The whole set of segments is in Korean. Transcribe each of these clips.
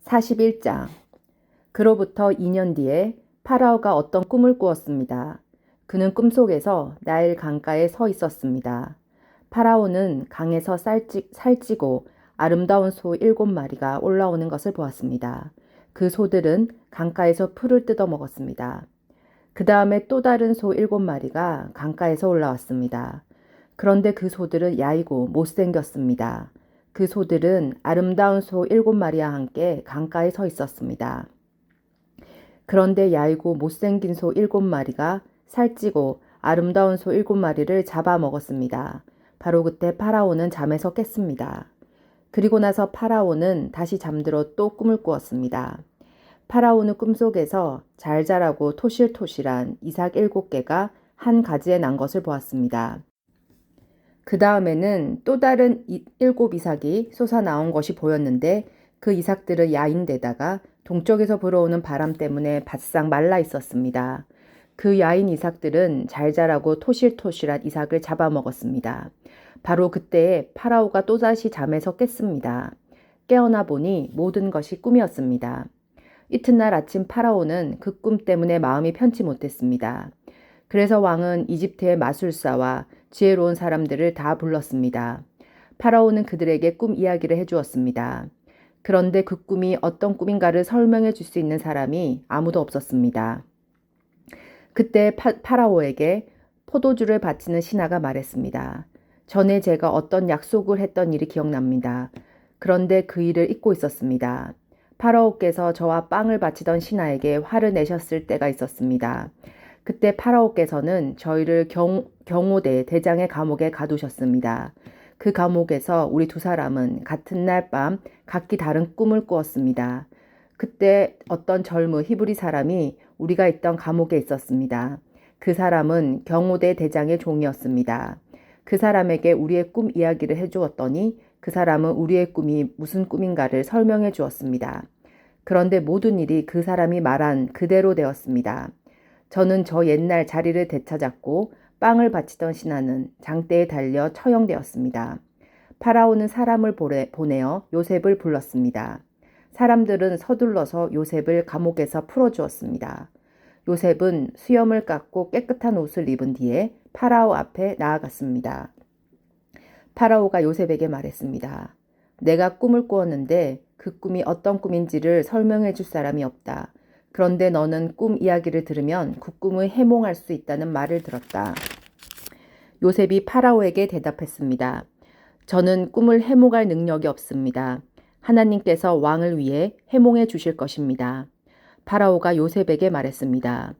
41장. 그로부터 2년 뒤에 파라오가 어떤 꿈을 꾸었습니다. 그는 꿈속에서 나일 강가에 서 있었습니다. 파라오는 강에서 살찌고 아름다운 소 7마리가 올라오는 것을 보았습니다. 그 소들은 강가에서 풀을 뜯어 먹었습니다. 그 다음에 또 다른 소 7마리가 강가에서 올라왔습니다. 그런데 그 소들은 야이고 못생겼습니다. 그 소들은 아름다운 소 7마리와 함께 강가에 서 있었습니다. 그런데 야이고 못생긴 소 7마리가 살찌고 아름다운 소 7마리를 잡아먹었습니다. 바로 그때 파라오는 잠에서 깼습니다. 그리고 나서 파라오는 다시 잠들어 또 꿈을 꾸었습니다. 파라오는 꿈속에서 잘 자라고 토실토실한 이삭 7개가 한 가지에 난 것을 보았습니다. 그 다음에는 또 다른 7이삭이 솟아나온 것이 보였는데 그 이삭들은 야인데다가 동쪽에서 불어오는 바람 때문에 바싹 말라 있었습니다. 그 야인 이삭들은 잘 자라고 토실토실한 이삭을 잡아먹었습니다. 바로 그때에 파라오가 또다시 잠에서 깼습니다. 깨어나 보니 모든 것이 꿈이었습니다. 이튿날 아침 파라오는 그 꿈 때문에 마음이 편치 못했습니다. 그래서 왕은 이집트의 마술사와 지혜로운 사람들을 다 불렀습니다. 파라오는 그들에게 꿈 이야기를 해주었습니다. 그런데 그 꿈이 어떤 꿈인가를 설명해 줄 수 있는 사람이 아무도 없었습니다. 그때 파라오에게 포도주를 바치는 신하가 말했습니다. 전에 제가 어떤 약속을 했던 일이 기억납니다. 그런데 그 일을 잊고 있었습니다. 파라오께서 저와 빵을 바치던 신하에게 화를 내셨을 때가 있었습니다. 그때 파라오께서는 저희를 경호대 대장의 감옥에 가두셨습니다. 그 감옥에서 우리 두 사람은 같은 날 밤 각기 다른 꿈을 꾸었습니다. 그때 어떤 젊은 히브리 사람이 우리가 있던 감옥에 있었습니다. 그 사람은 경호대 대장의 종이었습니다. 그 사람에게 우리의 꿈 이야기를 해주었더니 그 사람은 우리의 꿈이 무슨 꿈인가를 설명해 주었습니다. 그런데 모든 일이 그 사람이 말한 그대로 되었습니다. 저는 저 옛날 자리를 되찾았고 빵을 바치던 신하는 장대에 달려 처형되었습니다. 파라오는 사람을 보내어 요셉을 불렀습니다. 사람들은 서둘러서 요셉을 감옥에서 풀어주었습니다. 요셉은 수염을 깎고 깨끗한 옷을 입은 뒤에 파라오 앞에 나아갔습니다. 파라오가 요셉에게 말했습니다. 내가 꿈을 꾸었는데 그 꿈이 어떤 꿈인지를 설명해 줄 사람이 없다. 그런데 너는 꿈 이야기를 들으면 그 꿈을 해몽할 수 있다는 말을 들었다. 요셉이 파라오에게 대답했습니다. 저는 꿈을 해몽할 능력이 없습니다. 하나님께서 왕을 위해 해몽해 주실 것입니다. 파라오가 요셉에게 말했습니다.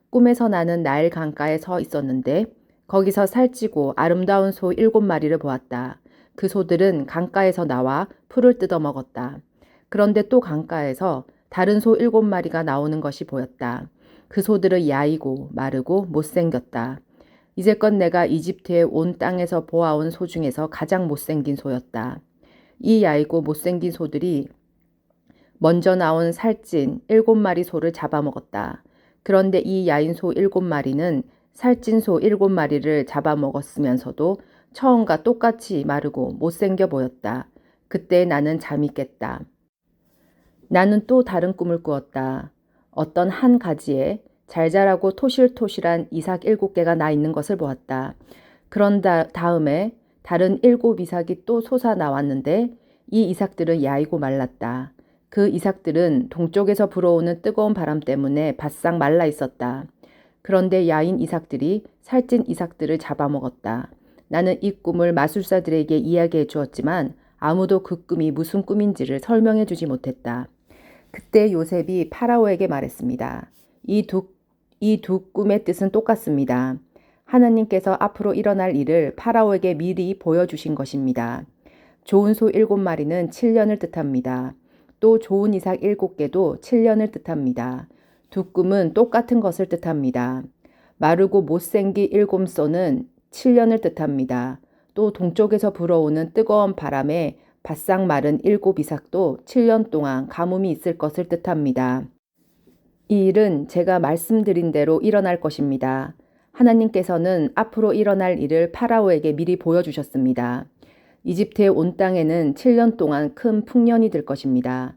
꿈에서 나는 나일 강가에 서 있었는데 거기서 살찌고 아름다운 소 7마리를 보았다. 그 소들은 강가에서 나와 풀을 뜯어 먹었다. 그런데 또 강가에서 다른 소 7마리가 나오는 것이 보였다. 그 소들은 야이고 마르고 못생겼다. 이제껏 내가 이집트의 온 땅에서 보아온 소 중에서 가장 못생긴 소였다. 이 야이고 못생긴 소들이 먼저 나온 살찐 7마리 소를 잡아먹었다. 그런데 이 야인 소 7마리는 살찐 소 7마리를 잡아먹었으면서도 처음과 똑같이 마르고 못생겨 보였다. 그때 나는 잠이 깼다. 나는 또 다른 꿈을 꾸었다. 어떤 한 가지에 잘 자라고 토실토실한 이삭 7개가 나 있는 것을 보았다. 그런 다음에 다른 7이삭이 또 솟아 나왔는데 이 이삭들은 야이고 말랐다. 그 이삭들은 동쪽에서 불어오는 뜨거운 바람 때문에 바싹 말라 있었다. 그런데 야인 이삭들이 살찐 이삭들을 잡아먹었다. 나는 이 꿈을 마술사들에게 이야기해 주었지만 아무도 그 꿈이 무슨 꿈인지를 설명해 주지 못했다. 그때 요셉이 파라오에게 말했습니다. 이 두 꿈의 뜻은 똑같습니다. 하나님께서 앞으로 일어날 일을 파라오에게 미리 보여주신 것입니다. 좋은 소 7마리는 7년을 뜻합니다. 또 좋은 이삭 7개도 7년을 뜻합니다. 두 꿈은 똑같은 것을 뜻합니다. 마르고 못생긴 7소는 7년을 뜻합니다. 또 동쪽에서 불어오는 뜨거운 바람에 바싹 마른 7이삭도 7년 동안 가뭄이 있을 것을 뜻합니다. 이 일은 제가 말씀드린 대로 일어날 것입니다. 하나님께서는 앞으로 일어날 일을 파라오에게 미리 보여주셨습니다. 이집트의 온 땅에는 7년 동안 큰 풍년이 들 것입니다.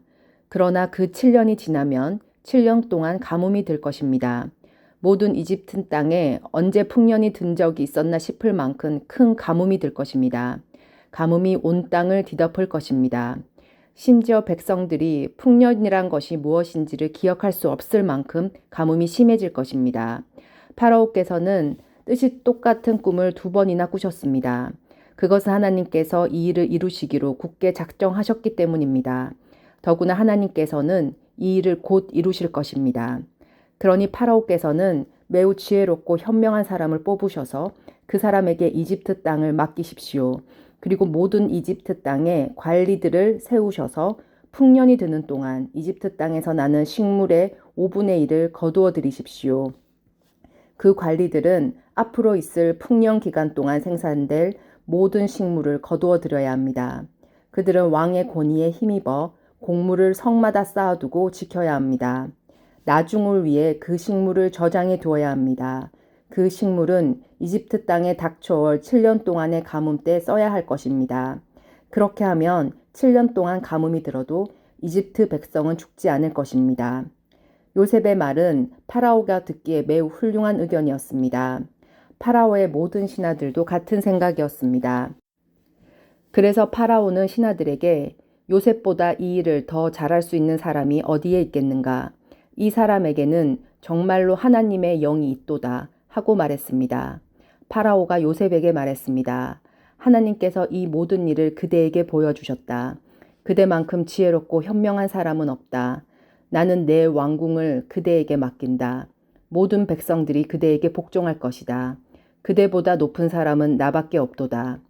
그러나 그 7년이 지나면 7년 동안 가뭄이 들 것입니다. 모든 이집트 땅에 언제 풍년이 든 적이 있었나 싶을 만큼 큰 가뭄이 들 것입니다. 가뭄이 온 땅을 뒤덮을 것입니다. 심지어 백성들이 풍년이란 것이 무엇인지를 기억할 수 없을 만큼 가뭄이 심해질 것입니다. 파라오께서는 뜻이 똑같은 꿈을 2번이나 꾸셨습니다. 그것은 하나님께서 이 일을 이루시기로 굳게 작정하셨기 때문입니다. 더구나 하나님께서는 이 일을 곧 이루실 것입니다. 그러니 파라오께서는 매우 지혜롭고 현명한 사람을 뽑으셔서 그 사람에게 이집트 땅을 맡기십시오. 그리고 모든 이집트 땅에 관리들을 세우셔서 풍년이 드는 동안 이집트 땅에서 나는 식물의 5분의 1을 거두어 들이십시오. 그 관리들은 앞으로 있을 풍년 기간 동안 생산될 모든 식물을 거두어 들여야 합니다. 그들은 왕의 권위에 힘입어 곡물을 성마다 쌓아두고 지켜야 합니다. 나중을 위해 그 식물을 저장해 두어야 합니다. 그 식물은 이집트 땅에 닥쳐올 7년 동안의 가뭄 때 써야 할 것입니다. 그렇게 하면 7년 동안 가뭄이 들어도 이집트 백성은 죽지 않을 것입니다. 요셉의 말은 파라오가 듣기에 매우 훌륭한 의견이었습니다. 파라오의 모든 신하들도 같은 생각이었습니다. 그래서 파라오는 신하들에게 요셉보다 이 일을 더 잘할 수 있는 사람이 어디에 있겠는가? 이 사람에게는 정말로 하나님의 영이 있도다 하고 말했습니다. 파라오가 요셉에게 말했습니다. 하나님께서 이 모든 일을 그대에게 보여주셨다. 그대만큼 지혜롭고 현명한 사람은 없다. 나는 내 왕궁을 그대에게 맡긴다. 모든 백성들이 그대에게 복종할 것이다. 그대보다 높은 사람은 나밖에 없도다.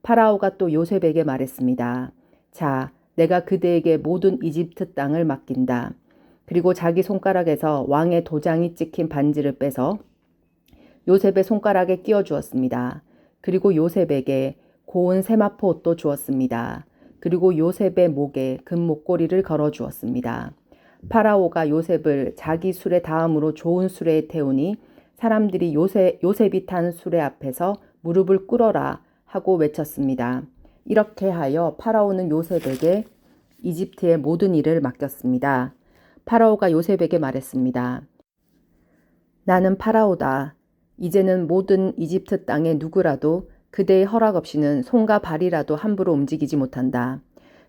파라오가 또 요셉에게 말했습니다. 자, 내가 그대에게 모든 이집트 땅을 맡긴다. 그리고 자기 손가락에서 왕의 도장이 찍힌 반지를 빼서 요셉의 손가락에 끼워 주었습니다. 그리고 요셉에게 고운 세마포 옷도 주었습니다. 그리고 요셉의 목에 금 목걸이를 걸어 주었습니다. 파라오가 요셉을 자기 수레 다음으로 좋은 수레에 태우니 사람들이 요셉이 탄 수레 앞에서 무릎을 꿇어라 하고 외쳤습니다. 이렇게 하여 파라오는 요셉에게 이집트의 모든 일을 맡겼습니다. 파라오가 요셉에게 말했습니다. 나는 파라오다. 이제는 모든 이집트 땅의 누구라도 그대의 허락 없이는 손과 발이라도 함부로 움직이지 못한다.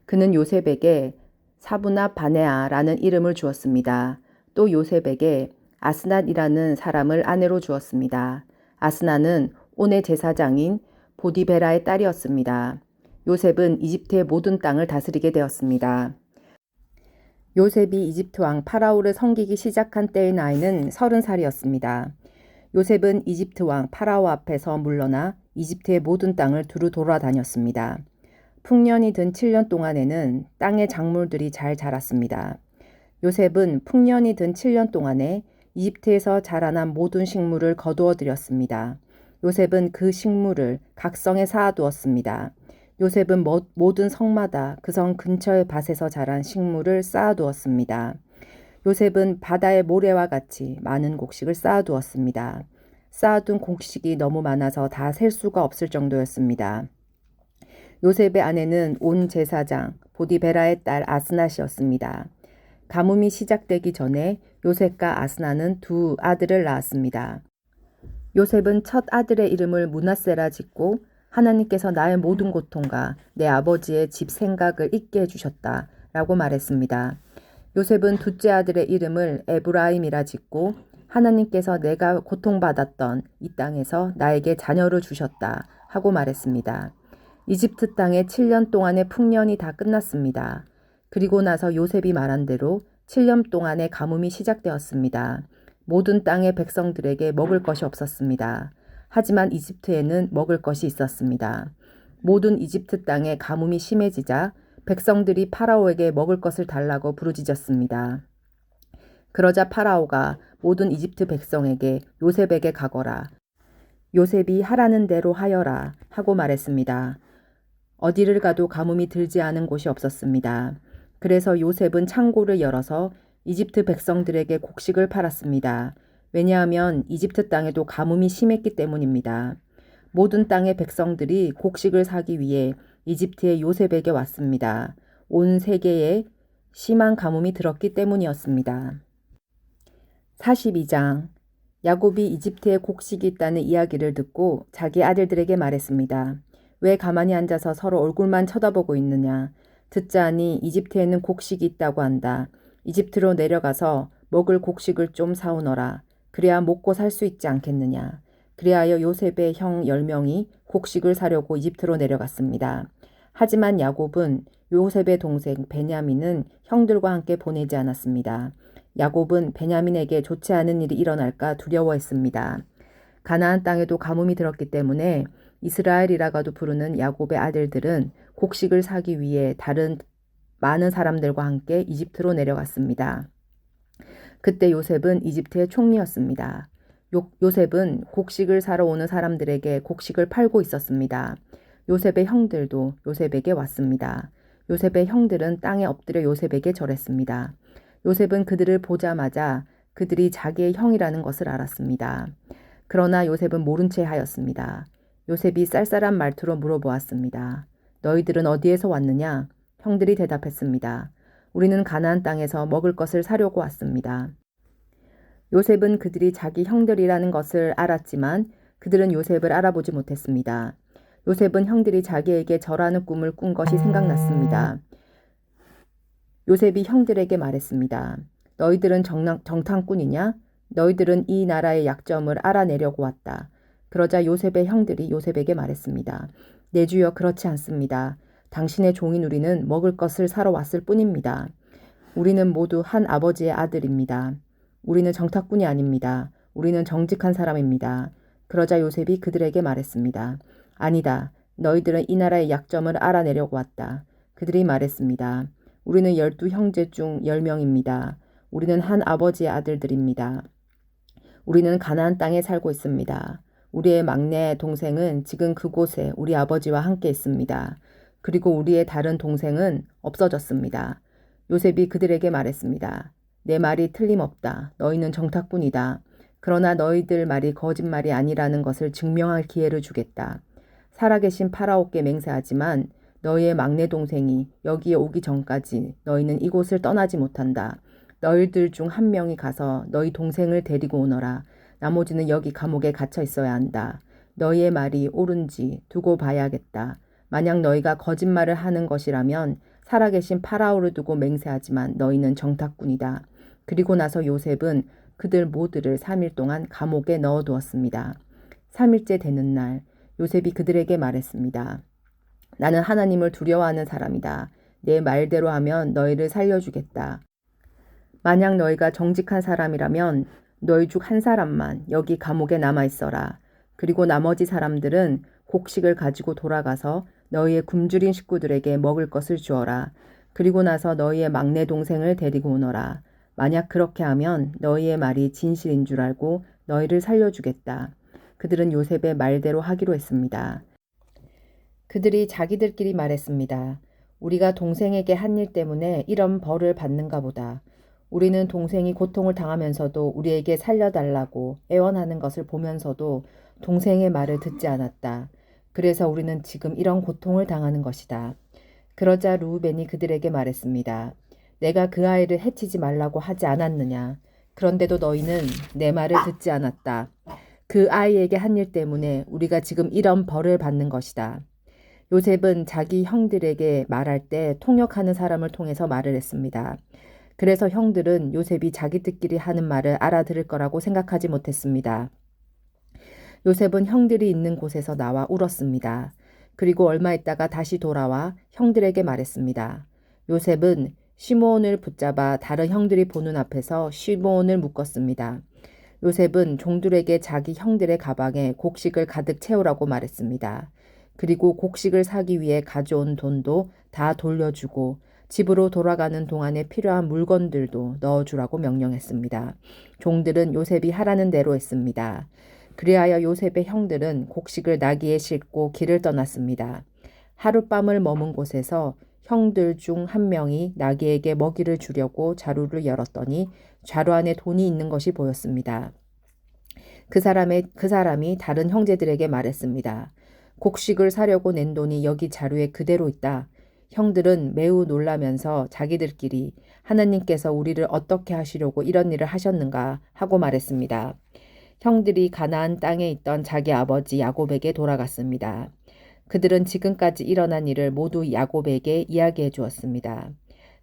그는 요셉에게 사부나 바네아라는 이름을 주었습니다. 또 요셉에게 아스낫이라는 사람을 아내로 주었습니다. 아스낫은 온의 제사장인 보디베라의 딸이었습니다. 요셉은 이집트의 모든 땅을 다스리게 되었습니다. 요셉이 이집트 왕 파라오를 섬기기 시작한 때의 나이는 30살이었습니다. 요셉은 이집트 왕 파라오 앞에서 물러나 이집트의 모든 땅을 두루 돌아다녔습니다. 풍년이 든 7년 동안에는 땅의 작물들이 잘 자랐습니다. 요셉은 풍년이 든 7년 동안에 이집트에서 자라난 모든 식물을 거두어 들였습니다. 요셉은 그 식물을 각 성에 쌓아두었습니다. 요셉은 모든 성마다 그 성 근처의 밭에서 자란 식물을 쌓아두었습니다. 요셉은 바다의 모래와 같이 많은 곡식을 쌓아두었습니다. 쌓아둔 곡식이 너무 많아서 다 셀 수가 없을 정도였습니다. 요셉의 아내는 온 제사장 보디베라의 딸 아스낫이었습니다. 가뭄이 시작되기 전에 요셉과 아스나는 2 아들을 낳았습니다. 요셉은 첫 아들의 이름을 므낫세라 짓고 하나님께서 나의 모든 고통과 내 아버지의 집 생각을 잊게 해주셨다 라고 말했습니다. 요셉은 둘째 아들의 이름을 에브라임이라 짓고 하나님께서 내가 고통받았던 이 땅에서 나에게 자녀를 주셨다 하고 말했습니다. 이집트 땅에 7년 동안의 풍년이 다 끝났습니다. 그리고 나서 요셉이 말한 대로 7년 동안의 가뭄이 시작되었습니다. 모든 땅의 백성들에게 먹을 것이 없었습니다. 하지만 이집트에는 먹을 것이 있었습니다. 모든 이집트 땅에 가뭄이 심해지자 백성들이 파라오에게 먹을 것을 달라고 부르짖었습니다. 그러자 파라오가 모든 이집트 백성에게 요셉에게 가거라. 요셉이 하라는 대로 하여라 하고 말했습니다. 어디를 가도 가뭄이 들지 않은 곳이 없었습니다. 그래서 요셉은 창고를 열어서 이집트 백성들에게 곡식을 팔았습니다. 왜냐하면 이집트 땅에도 가뭄이 심했기 때문입니다. 모든 땅의 백성들이 곡식을 사기 위해 이집트의 요셉에게 왔습니다. 온 세계에 심한 가뭄이 들었기 때문이었습니다. 42장 야곱이 이집트에 곡식이 있다는 이야기를 듣고 자기 아들들에게 말했습니다. 왜 가만히 앉아서 서로 얼굴만 쳐다보고 있느냐. 듣자하니 이집트에는 곡식이 있다고 한다. 이집트로 내려가서 먹을 곡식을 좀 사오너라. 그래야 먹고 살 수 있지 않겠느냐. 그리하여 요셉의 형 10명이 곡식을 사려고 이집트로 내려갔습니다. 하지만 야곱은 요셉의 동생 베냐민은 형들과 함께 보내지 않았습니다. 야곱은 베냐민에게 좋지 않은 일이 일어날까 두려워했습니다. 가나안 땅에도 가뭄이 들었기 때문에 이스라엘이라고도 부르는 야곱의 아들들은 곡식을 사기 위해 다른 많은 사람들과 함께 이집트로 내려갔습니다. 그때 요셉은 이집트의 총리였습니다. 요셉은 곡식을 사러 오는 사람들에게 곡식을 팔고 있었습니다. 요셉의 형들도 요셉에게 왔습니다. 요셉의 형들은 땅에 엎드려 요셉에게 절했습니다. 요셉은 그들을 보자마자 그들이 자기의 형이라는 것을 알았습니다. 그러나 요셉은 모른 채 하였습니다. 요셉이 쌀쌀한 말투로 물어보았습니다. 너희들은 어디에서 왔느냐? 형들이 대답했습니다. 우리는 가나안 땅에서 먹을 것을 사려고 왔습니다. 요셉은 그들이 자기 형들이라는 것을 알았지만 그들은 요셉을 알아보지 못했습니다. 요셉은 형들이 자기에게 절하는 꿈을 꾼 것이 생각났습니다. 요셉이 형들에게 말했습니다. 너희들은 정탐꾼이냐? 너희들은 이 나라의 약점을 알아내려고 왔다. 그러자 요셉의 형들이 요셉에게 말했습니다. 내 주여, 그렇지 않습니다. 당신의 종인 우리는 먹을 것을 사러 왔을 뿐입니다. 우리는 모두 한 아버지의 아들입니다. 우리는 정탐꾼이 아닙니다. 우리는 정직한 사람입니다. 그러자 요셉이 그들에게 말했습니다. 아니다. 너희들은 이 나라의 약점을 알아내려고 왔다. 그들이 말했습니다. 우리는 12형제 중 10명입니다. 우리는 한 아버지의 아들들입니다. 우리는 가나안 땅에 살고 있습니다. 우리의 막내 동생은 지금 그곳에 우리 아버지와 함께 있습니다. 그리고 우리의 다른 동생은 없어졌습니다. 요셉이 그들에게 말했습니다. 내 말이 틀림없다. 너희는 정탐꾼이다. 그러나 너희들 말이 거짓말이 아니라는 것을 증명할 기회를 주겠다. 살아계신 파라오께 맹세하지만 너희의 막내 동생이 여기에 오기 전까지 너희는 이곳을 떠나지 못한다. 너희들 중 한 명이 가서 너희 동생을 데리고 오너라. 나머지는 여기 감옥에 갇혀 있어야 한다. 너희의 말이 옳은지 두고 봐야겠다. 만약 너희가 거짓말을 하는 것이라면 살아계신 파라오를 두고 맹세하지만 너희는 정탐꾼이다. 그리고 나서 요셉은 그들 모두를 3일 동안 감옥에 넣어두었습니다. 3일째 되는 날 요셉이 그들에게 말했습니다. 나는 하나님을 두려워하는 사람이다. 내 말대로 하면 너희를 살려주겠다. 만약 너희가 정직한 사람이라면 너희 중 한 사람만 여기 감옥에 남아있어라. 그리고 나머지 사람들은 곡식을 가지고 돌아가서 너희의 굶주린 식구들에게 먹을 것을 주어라. 그리고 나서 너희의 막내 동생을 데리고 오너라. 만약 그렇게 하면 너희의 말이 진실인 줄 알고 너희를 살려주겠다. 그들은 요셉의 말대로 하기로 했습니다. 그들이 자기들끼리 말했습니다. 우리가 동생에게 한 일 때문에 이런 벌을 받는가 보다. 우리는 동생이 고통을 당하면서도 우리에게 살려달라고 애원하는 것을 보면서도 동생의 말을 듣지 않았다. 그래서 우리는 지금 이런 고통을 당하는 것이다. 그러자 르우벤이 그들에게 말했습니다. 내가 그 아이를 해치지 말라고 하지 않았느냐. 그런데도 너희는 내 말을 듣지 않았다. 그 아이에게 한 일 때문에 우리가 지금 이런 벌을 받는 것이다. 요셉은 자기 형들에게 말할 때 통역하는 사람을 통해서 말을 했습니다. 그래서 형들은 요셉이 자기들끼리 하는 말을 알아들을 거라고 생각하지 못했습니다. 요셉은 형들이 있는 곳에서 나와 울었습니다. 그리고 얼마 있다가 다시 돌아와 형들에게 말했습니다. 요셉은 시므온을 붙잡아 다른 형들이 보는 앞에서 시므온을 묶었습니다. 요셉은 종들에게 자기 형들의 가방에 곡식을 가득 채우라고 말했습니다. 그리고 곡식을 사기 위해 가져온 돈도 다 돌려주고 집으로 돌아가는 동안에 필요한 물건들도 넣어주라고 명령했습니다. 종들은 요셉이 하라는 대로 했습니다. 그리하여 요셉의 형들은 곡식을 나귀에 싣고 길을 떠났습니다. 하룻밤을 머문 곳에서 형들 중 한 명이 나귀에게 먹이를 주려고 자루를 열었더니 자루 안에 돈이 있는 것이 보였습니다. 그 사람이 다른 형제들에게 말했습니다. 곡식을 사려고 낸 돈이 여기 자루에 그대로 있다. 형들은 매우 놀라면서 자기들끼리 하나님께서 우리를 어떻게 하시려고 이런 일을 하셨는가 하고 말했습니다. 형들이 가나안 땅에 있던 자기 아버지 야곱에게 돌아갔습니다. 그들은 지금까지 일어난 일을 모두 야곱에게 이야기해 주었습니다.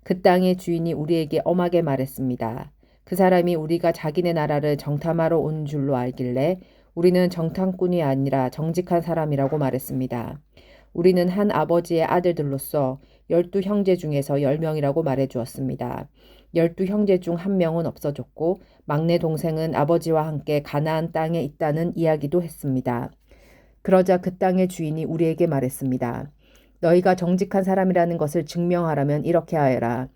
그 땅의 주인이 우리에게 엄하게 말했습니다. 그 사람이 우리가 자기네 나라를 정탐하러 온 줄로 알길래 우리는 정탐꾼이 아니라 정직한 사람이라고 말했습니다. 우리는 한 아버지의 아들들로서 12형제 중에서 10명이라고 말해 주었습니다. 12형제 중 한 명은 없어졌고 막내 동생은 아버지와 함께 가나안 땅에 있다는 이야기도 했습니다. 그러자 그 땅의 주인이 우리에게 말했습니다. 너희가 정직한 사람이라는 것을 증명하려면 이렇게 하여라.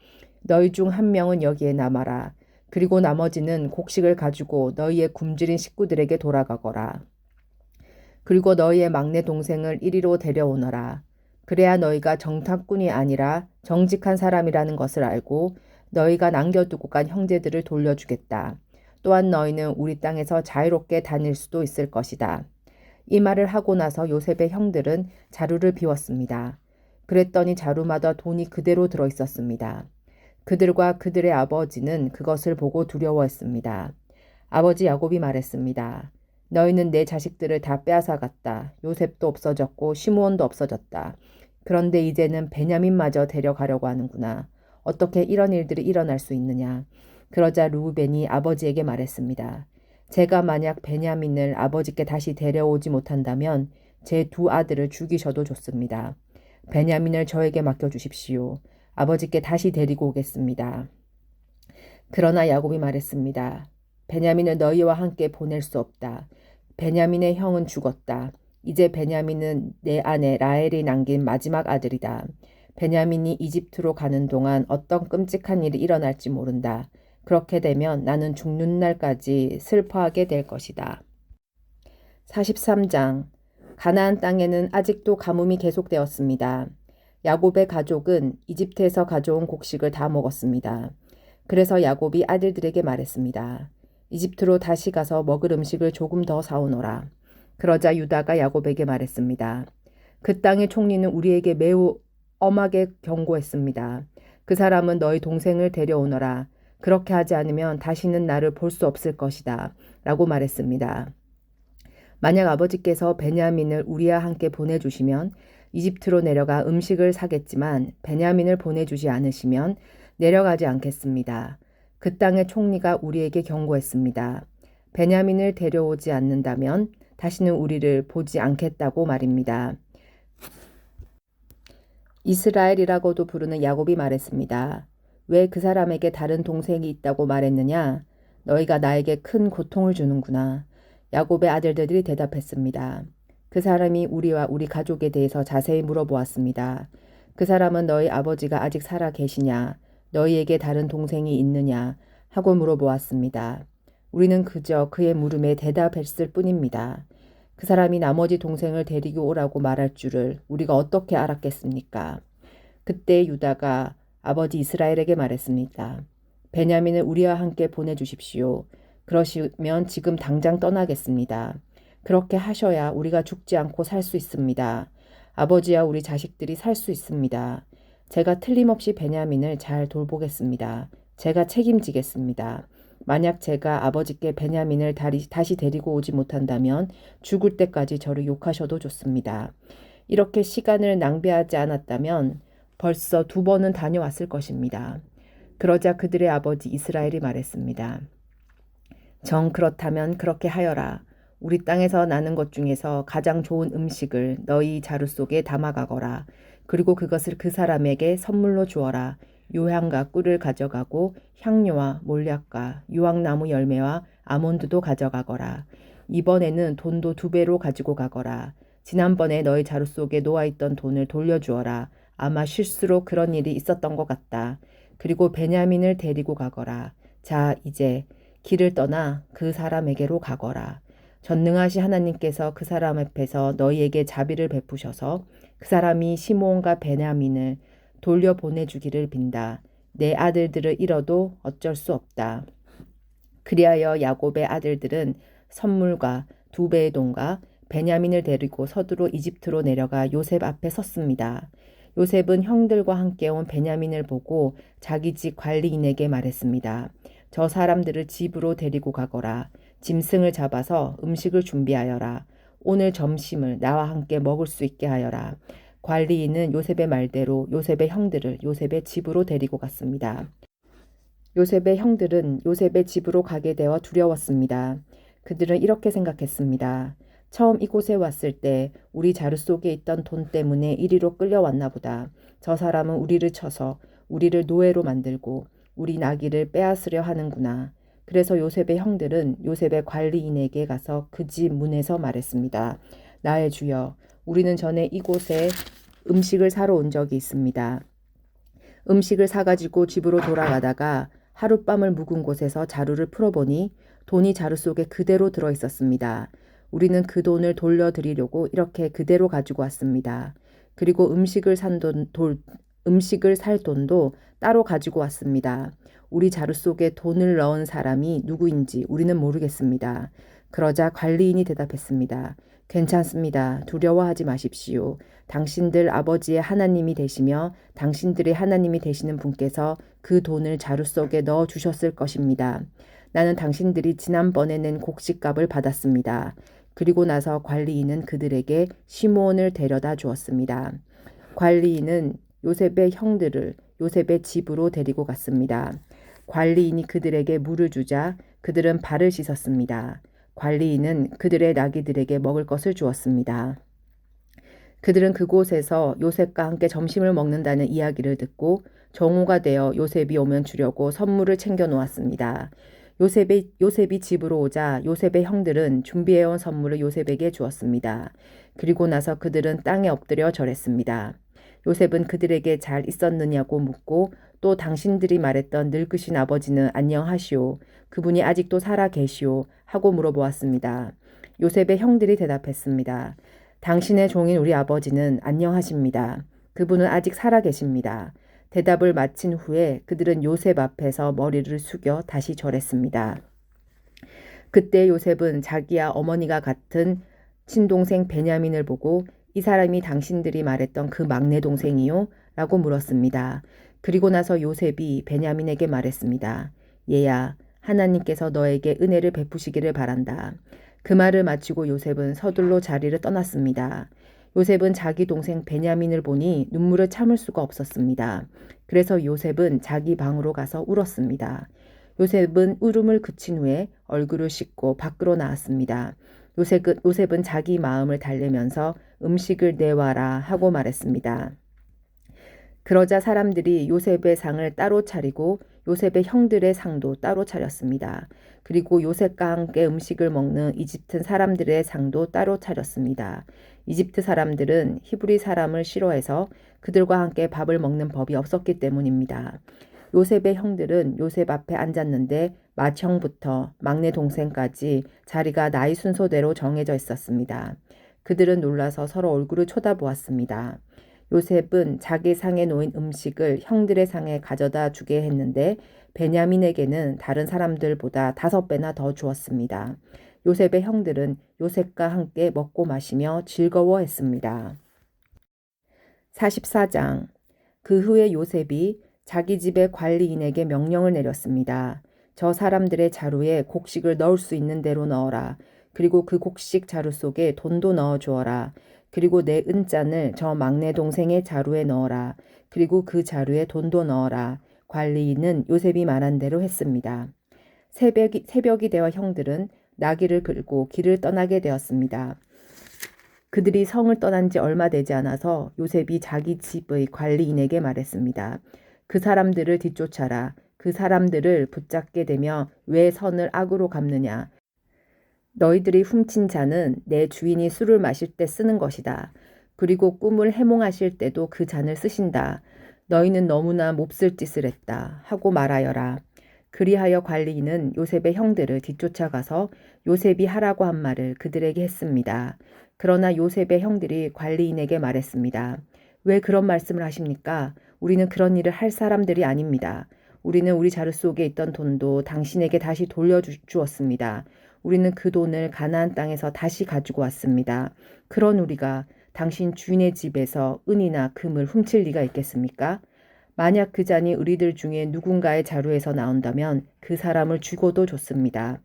너희 중 한 명은 여기에 남아라. 그리고 나머지는 곡식을 가지고 너희의 굶주린 식구들에게 돌아가거라. 그리고 너희의 막내 동생을 이리로 데려오너라. 그래야 너희가 정탐꾼이 아니라 정직한 사람이라는 것을 알고 너희가 남겨두고 간 형제들을 돌려주겠다. 또한 너희는 우리 땅에서 자유롭게 다닐 수도 있을 것이다. 이 말을 하고 나서 요셉의 형들은 자루를 비웠습니다. 그랬더니 자루마다 돈이 그대로 들어 있었습니다. 그들과 그들의 아버지는 그것을 보고 두려워했습니다. 아버지 야곱이 말했습니다. 너희는 내 자식들을 다 빼앗아갔다. 요셉도 없어졌고 시므온도 없어졌다. 그런데 이제는 베냐민마저 데려가려고 하는구나. 어떻게 이런 일들이 일어날 수 있느냐. 그러자 르우벤이 아버지에게 말했습니다. 제가 만약 베냐민을 아버지께 다시 데려오지 못한다면 제 두 아들을 죽이셔도 좋습니다. 베냐민을 저에게 맡겨주십시오. 아버지께 다시 데리고 오겠습니다. 그러나 야곱이 말했습니다. 베냐민을 너희와 함께 보낼 수 없다. 베냐민의 형은 죽었다. 이제 베냐민은 내 아내 라헬이 남긴 마지막 아들이다. 베냐민이 이집트로 가는 동안 어떤 끔찍한 일이 일어날지 모른다. 그렇게 되면 나는 죽는 날까지 슬퍼하게 될 것이다. 43장 가나안 땅에는 아직도 가뭄이 계속되었습니다. 야곱의 가족은 이집트에서 가져온 곡식을 다 먹었습니다. 그래서 야곱이 아들들에게 말했습니다. 이집트로 다시 가서 먹을 음식을 조금 더 사오너라. 그러자 유다가 야곱에게 말했습니다. 그 땅의 총리는 우리에게 매우 엄하게 경고했습니다. 그 사람은 너희 동생을 데려오너라. 그렇게 하지 않으면 다시는 나를 볼 수 없을 것이다. 라고 말했습니다. 만약 아버지께서 베냐민을 우리와 함께 보내주시면 이집트로 내려가 음식을 사겠지만 베냐민을 보내주지 않으시면 내려가지 않겠습니다. 그 땅의 총리가 우리에게 경고했습니다. 베냐민을 데려오지 않는다면 다시는 우리를 보지 않겠다고 말입니다. 이스라엘이라고도 부르는 야곱이 말했습니다. 왜 그 사람에게 다른 동생이 있다고 말했느냐? 너희가 나에게 큰 고통을 주는구나. 야곱의 아들들이 대답했습니다. 그 사람이 우리와 우리 가족에 대해서 자세히 물어보았습니다. 그 사람은 너희 아버지가 아직 살아 계시냐? 너희에게 다른 동생이 있느냐? 하고 물어보았습니다. 우리는 그저 그의 물음에 대답했을 뿐입니다. 그 사람이 나머지 동생을 데리고 오라고 말할 줄을 우리가 어떻게 알았겠습니까? 그때 유다가 아버지 이스라엘에게 말했습니다. 베냐민을 우리와 함께 보내주십시오. 그러시면 지금 당장 떠나겠습니다. 그렇게 하셔야 우리가 죽지 않고 살 수 있습니다. 아버지와 우리 자식들이 살 수 있습니다. 제가 틀림없이 베냐민을 잘 돌보겠습니다. 제가 책임지겠습니다. 만약 제가 아버지께 베냐민을 다시 데리고 오지 못한다면 죽을 때까지 저를 욕하셔도 좋습니다. 이렇게 시간을 낭비하지 않았다면 벌써 2번은 다녀왔을 것입니다. 그러자 그들의 아버지 이스라엘이 말했습니다. 정 그렇다면 그렇게 하여라. 우리 땅에서 나는 것 중에서 가장 좋은 음식을 너희 자루 속에 담아가거라. 그리고 그것을 그 사람에게 선물로 주어라. 요향과 꿀을 가져가고 향료와 몰약과 유황나무 열매와 아몬드도 가져가거라. 이번에는 돈도 2배로 가지고 가거라. 지난번에 너희 자루 속에 놓아있던 돈을 돌려주어라. 아마 실수로 그런 일이 있었던 것 같다. 그리고 베냐민을 데리고 가거라. 자, 이제 길을 떠나 그 사람에게로 가거라. 전능하신 하나님께서 그 사람 앞에서 너희에게 자비를 베푸셔서 그 사람이 시므온과 베냐민을 돌려보내주기를 빈다. 내 아들들을 잃어도 어쩔 수 없다. 그리하여 야곱의 아들들은 선물과 2배의 돈과 베냐민을 데리고 서두로 이집트로 내려가 요셉 앞에 섰습니다. 요셉은 형들과 함께 온 베냐민을 보고 자기 집 관리인에게 말했습니다. 저 사람들을 집으로 데리고 가거라. 짐승을 잡아서 음식을 준비하여라. 오늘 점심을 나와 함께 먹을 수 있게 하여라. 관리인은 요셉의 말대로 요셉의 형들을 요셉의 집으로 데리고 갔습니다. 요셉의 형들은 요셉의 집으로 가게 되어 두려웠습니다. 그들은 이렇게 생각했습니다. 처음 이곳에 왔을 때 우리 자루 속에 있던 돈 때문에 이리로 끌려왔나 보다. 저 사람은 우리를 쳐서 우리를 노예로 만들고 우리 나귀를 빼앗으려 하는구나. 그래서 요셉의 형들은 요셉의 관리인에게 가서 그 집 문에서 말했습니다. 나의 주여, 우리는 전에 이곳에 음식을 사러 온 적이 있습니다. 음식을 사가지고 집으로 돌아가다가 하룻밤을 묵은 곳에서 자루를 풀어보니 돈이 자루 속에 그대로 들어있었습니다. 우리는 그 돈을 돌려드리려고 이렇게 그대로 가지고 왔습니다. 그리고 음식을 살 돈도 따로 가지고 왔습니다. 우리 자루 속에 돈을 넣은 사람이 누구인지 우리는 모르겠습니다. 그러자 관리인이 대답했습니다. 괜찮습니다. 두려워하지 마십시오. 당신들 아버지의 하나님이 되시며 당신들의 하나님이 되시는 분께서 그 돈을 자루 속에 넣어 주셨을 것입니다. 나는 당신들이 지난번에 낸 곡식값을 받았습니다. 그리고 나서 관리인은 그들에게 시므온을 데려다 주었습니다. 관리인은 요셉의 형들을 요셉의 집으로 데리고 갔습니다. 관리인이 그들에게 물을 주자 그들은 발을 씻었습니다. 관리인은 그들의 나귀들에게 먹을 것을 주었습니다. 그들은 그곳에서 요셉과 함께 점심을 먹는다는 이야기를 듣고 정오가 되어 요셉이 오면 주려고 선물을 챙겨 놓았습니다. 요셉이 집으로 오자 요셉의 형들은 준비해온 선물을 요셉에게 주었습니다. 그리고 나서 그들은 땅에 엎드려 절했습니다. 요셉은 그들에게 잘 있었느냐고 묻고 또 당신들이 말했던 늙으신 아버지는 안녕하시오. 그분이 아직도 살아 계시오. 하고 물어보았습니다. 요셉의 형들이 대답했습니다. 당신의 종인 우리 아버지는 안녕하십니다. 그분은 아직 살아 계십니다. 대답을 마친 후에 그들은 요셉 앞에서 머리를 숙여 다시 절했습니다. 그때 요셉은 자기와 어머니가 같은 친동생 베냐민을 보고 이 사람이 당신들이 말했던 그 막내 동생이요? 라고 물었습니다. 그리고 나서 요셉이 베냐민에게 말했습니다. 얘야, 하나님께서 너에게 은혜를 베푸시기를 바란다. 그 말을 마치고 요셉은 서둘러 자리를 떠났습니다. 요셉은 자기 동생 베냐민을 보니 눈물을 참을 수가 없었습니다. 그래서 요셉은 자기 방으로 가서 울었습니다. 요셉은 울음을 그친 후에 얼굴을 씻고 밖으로 나왔습니다. 요셉은 자기 마음을 달래면서 음식을 내와라 하고 말했습니다. 그러자 사람들이 요셉의 상을 따로 차리고 요셉의 형들의 상도 따로 차렸습니다. 그리고 요셉과 함께 음식을 먹는 이집트 사람들의 상도 따로 차렸습니다. 이집트 사람들은 히브리 사람을 싫어해서 그들과 함께 밥을 먹는 법이 없었기 때문입니다. 요셉의 형들은 요셉 앞에 앉았는데 맏형부터 막내 동생까지 자리가 나이 순서대로 정해져 있었습니다. 그들은 놀라서 서로 얼굴을 쳐다보았습니다. 요셉은 자기 상에 놓인 음식을 형들의 상에 가져다 주게 했는데 베냐민에게는 다른 사람들보다 5배나 더 주었습니다. 요셉의 형들은 요셉과 함께 먹고 마시며 즐거워했습니다. 44장. 그 후에 요셉이 자기 집의 관리인에게 명령을 내렸습니다. 저 사람들의 자루에 곡식을 넣을 수 있는 대로 넣어라. 그리고 그 곡식 자루 속에 돈도 넣어 주어라. 그리고 내 은잔을 저 막내 동생의 자루에 넣어라. 그리고 그 자루에 돈도 넣어라. 관리인은 요셉이 말한 대로 했습니다. 새벽이 되어 형들은 나귀를 끌고 길을 떠나게 되었습니다. 그들이 성을 떠난 지 얼마 되지 않아서 요셉이 자기 집의 관리인에게 말했습니다. 그 사람들을 뒤쫓아라. 그 사람들을 붙잡게 되며 왜 선을 악으로 갚느냐. 너희들이 훔친 잔은 내 주인이 술을 마실 때 쓰는 것이다. 그리고 꿈을 해몽하실 때도 그 잔을 쓰신다. 너희는 너무나 몹쓸 짓을 했다. 하고 말하여라. 그리하여 관리인은 요셉의 형들을 뒤쫓아가서 요셉이 하라고 한 말을 그들에게 했습니다. 그러나 요셉의 형들이 관리인에게 말했습니다. 왜 그런 말씀을 하십니까? 우리는 그런 일을 할 사람들이 아닙니다. 우리는 우리 자루 속에 있던 돈도 당신에게 다시 돌려주었습니다. 우리는 그 돈을 가나안 땅에서 다시 가지고 왔습니다. 그런 우리가 당신 주인의 집에서 은이나 금을 훔칠 리가 있겠습니까? 만약 그 잔이 우리들 중에 누군가의 자루에서 나온다면 그 사람을 죽어도 좋습니다.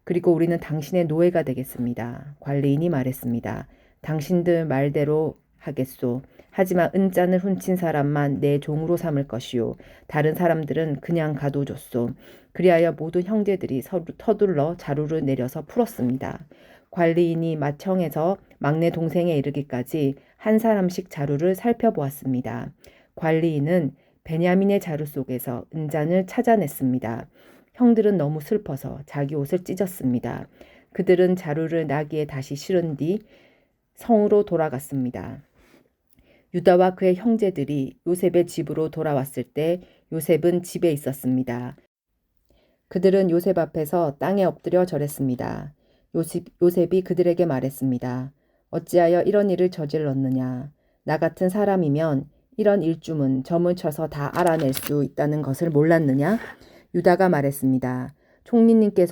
그리고 우리는 당신의 노예가 되겠습니다. 관리인이 말했습니다. 당신들 말대로 하겠소. 하지만 은잔을 훔친 사람만 내 종으로 삼을 것이요. 다른 사람들은 그냥 가도 좋소. 그리하여 모든 형제들이 서둘러 자루를 내려서 풀었습니다. 관리인이 맏형에서 막내 동생에 이르기까지 한 사람씩 자루를 살펴보았습니다. 관리인은 베냐민의 자루 속에서 은잔을 찾아냈습니다. 형들은 너무 슬퍼서 자기 옷을 찢었습니다. 그들은 자루를 나귀에 다시 실은 뒤 성으로 돌아갔습니다. 유다와 그의 형제들이 요셉의 집으로 돌아왔을 때 요셉은 집에 있었습니다. 그들은 요셉 앞에서 땅에 엎드려 절했습니다. 요셉이 그들에게 말했습니다. 어찌하여 이런 일을 저질렀느냐? 나 같은 사람이면 이런 일주문 점을 쳐서 다 알아낼 수 있다는 것을 몰랐느냐? 유다가 말했습니다. 총리님께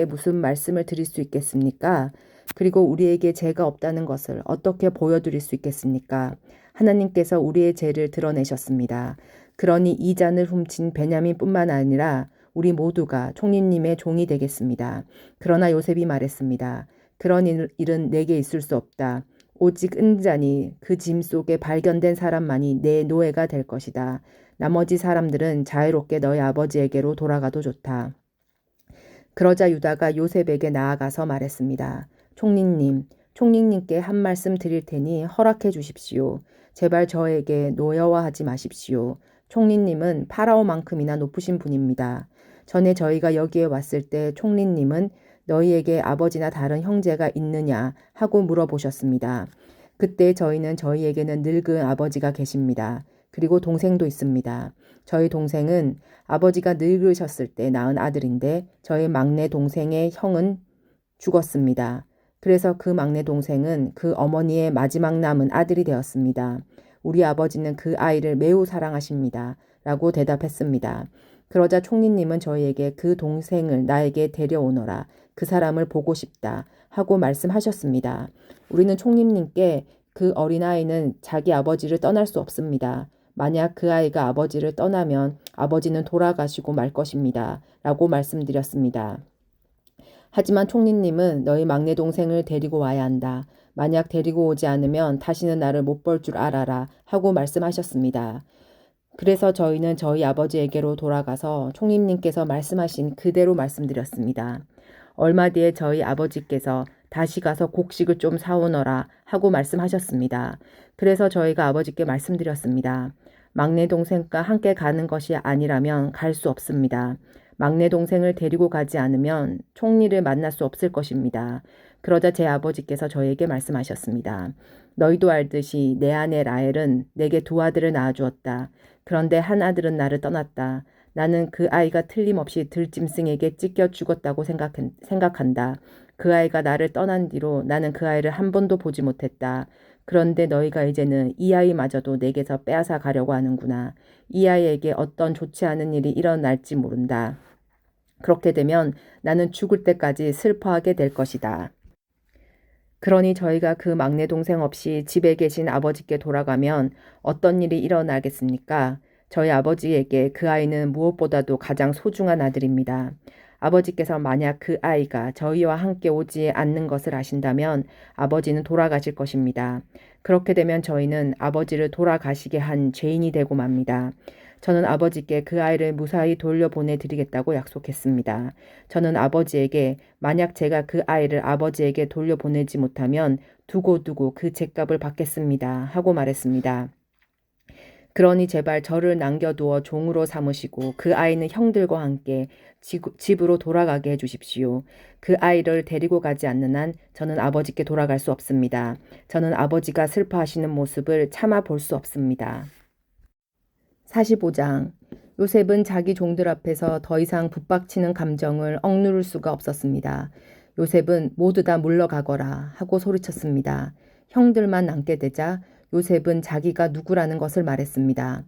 무슨 말씀을 드릴 수 있겠습니까? 그리고 우리에게 죄가 없다는 것을 어떻게 보여드릴 수 있겠습니까? 하나님께서 우리의 죄를 드러내셨습니다. 그러니 이 잔을 훔친 베냐민뿐만 아니라 우리 모두가 총리님의 종이 되겠습니다. 그러나 요셉이 말했습니다. 그런 일은 내게 있을 수 없다. 오직 은잔이 그 짐 속에 발견된 사람만이 내 노예가 될 것이다. 나머지 사람들은 자유롭게 너희 아버지에게로 돌아가도 좋다. 그러자 유다가 요셉에게 나아가서 말했습니다. 총리님께 한 말씀 드릴 테니 허락해 주십시오. 제발 저에게 노여워하지 마십시오. 총리님은 파라오만큼이나 높으신 분입니다. 전에 저희가 여기에 왔을 때 총리님은 너희에게 아버지나 다른 형제가 있느냐 하고 물어보셨습니다. 그때 저희에게는 늙은 아버지가 계십니다. 그리고 동생도 있습니다. 저희 동생은 아버지가 늙으셨을 때 낳은 아들인데 저희 막내 동생의 형은 죽었습니다. 그래서 그 막내 동생은 그 어머니의 마지막 남은 아들이 되었습니다. 우리 아버지는 그 아이를 매우 사랑하십니다. 라고 대답했습니다. 그러자 총리님은 저희에게 그 동생을 나에게 데려오너라. 그 사람을 보고 싶다. 하고 말씀하셨습니다. 우리는 총리님께 그 어린아이는 자기 아버지를 떠날 수 없습니다. 만약 그 아이가 아버지를 떠나면 아버지는 돌아가시고 말 것입니다. 라고 말씀드렸습니다. 하지만 총리님은 너희 막내 동생을 데리고 와야 한다. 만약 데리고 오지 않으면 다시는 나를 못 볼 줄 알아라. 하고 말씀하셨습니다. 그래서 저희는 저희 아버지에게로 돌아가서 총리님께서 말씀하신 그대로 말씀드렸습니다. 얼마 뒤에 저희 아버지께서 다시 가서 곡식을 좀 사오너라 하고 말씀하셨습니다. 그래서 저희가 아버지께 말씀드렸습니다. 막내 동생과 함께 가는 것이 아니라면 갈 수 없습니다. 막내 동생을 데리고 가지 않으면 총리를 만날 수 없을 것입니다. 그러자 제 아버지께서 저에게 말씀하셨습니다. 너희도 알듯이 내 아내 라헬은 내게 두 아들을 낳아주었다. 그런데 한 아들은 나를 떠났다. 나는 그 아이가 틀림없이 들짐승에게 찢겨 죽었다고 생각한다. 그 아이가 나를 떠난 뒤로 나는 그 아이를 한 번도 보지 못했다. 그런데 너희가 이제는 이 아이마저도 내게서 빼앗아 가려고 하는구나. 이 아이에게 어떤 좋지 않은 일이 일어날지 모른다. 그렇게 되면 나는 죽을 때까지 슬퍼하게 될 것이다. 그러니 저희가 그 막내 동생 없이 집에 계신 아버지께 돌아가면 어떤 일이 일어나겠습니까? 저희 아버지에게 그 아이는 무엇보다도 가장 소중한 아들입니다. 아버지께서 만약 그 아이가 저희와 함께 오지 않는 것을 아신다면 아버지는 돌아가실 것입니다. 그렇게 되면 저희는 아버지를 돌아가시게 한 죄인이 되고 맙니다. 저는 아버지께 그 아이를 무사히 돌려보내드리겠다고 약속했습니다. 저는 아버지에게 만약 제가 그 아이를 아버지에게 돌려보내지 못하면 두고두고 그 죗값을 받겠습니다. 하고 말했습니다. 그러니 제발 저를 남겨두어 종으로 삼으시고 그 아이는 형들과 함께 집으로 돌아가게 해주십시오. 그 아이를 데리고 가지 않는 한 저는 아버지께 돌아갈 수 없습니다. 저는 아버지가 슬퍼하시는 모습을 참아 볼 수 없습니다. 45장. 요셉은 자기 종들 앞에서 더 이상 붙박치는 감정을 억누를 수가 없었습니다. 요셉은 모두 다 물러가거라 하고 소리쳤습니다. 형들만 남게 되자 요셉은 자기가 누구라는 것을 말했습니다.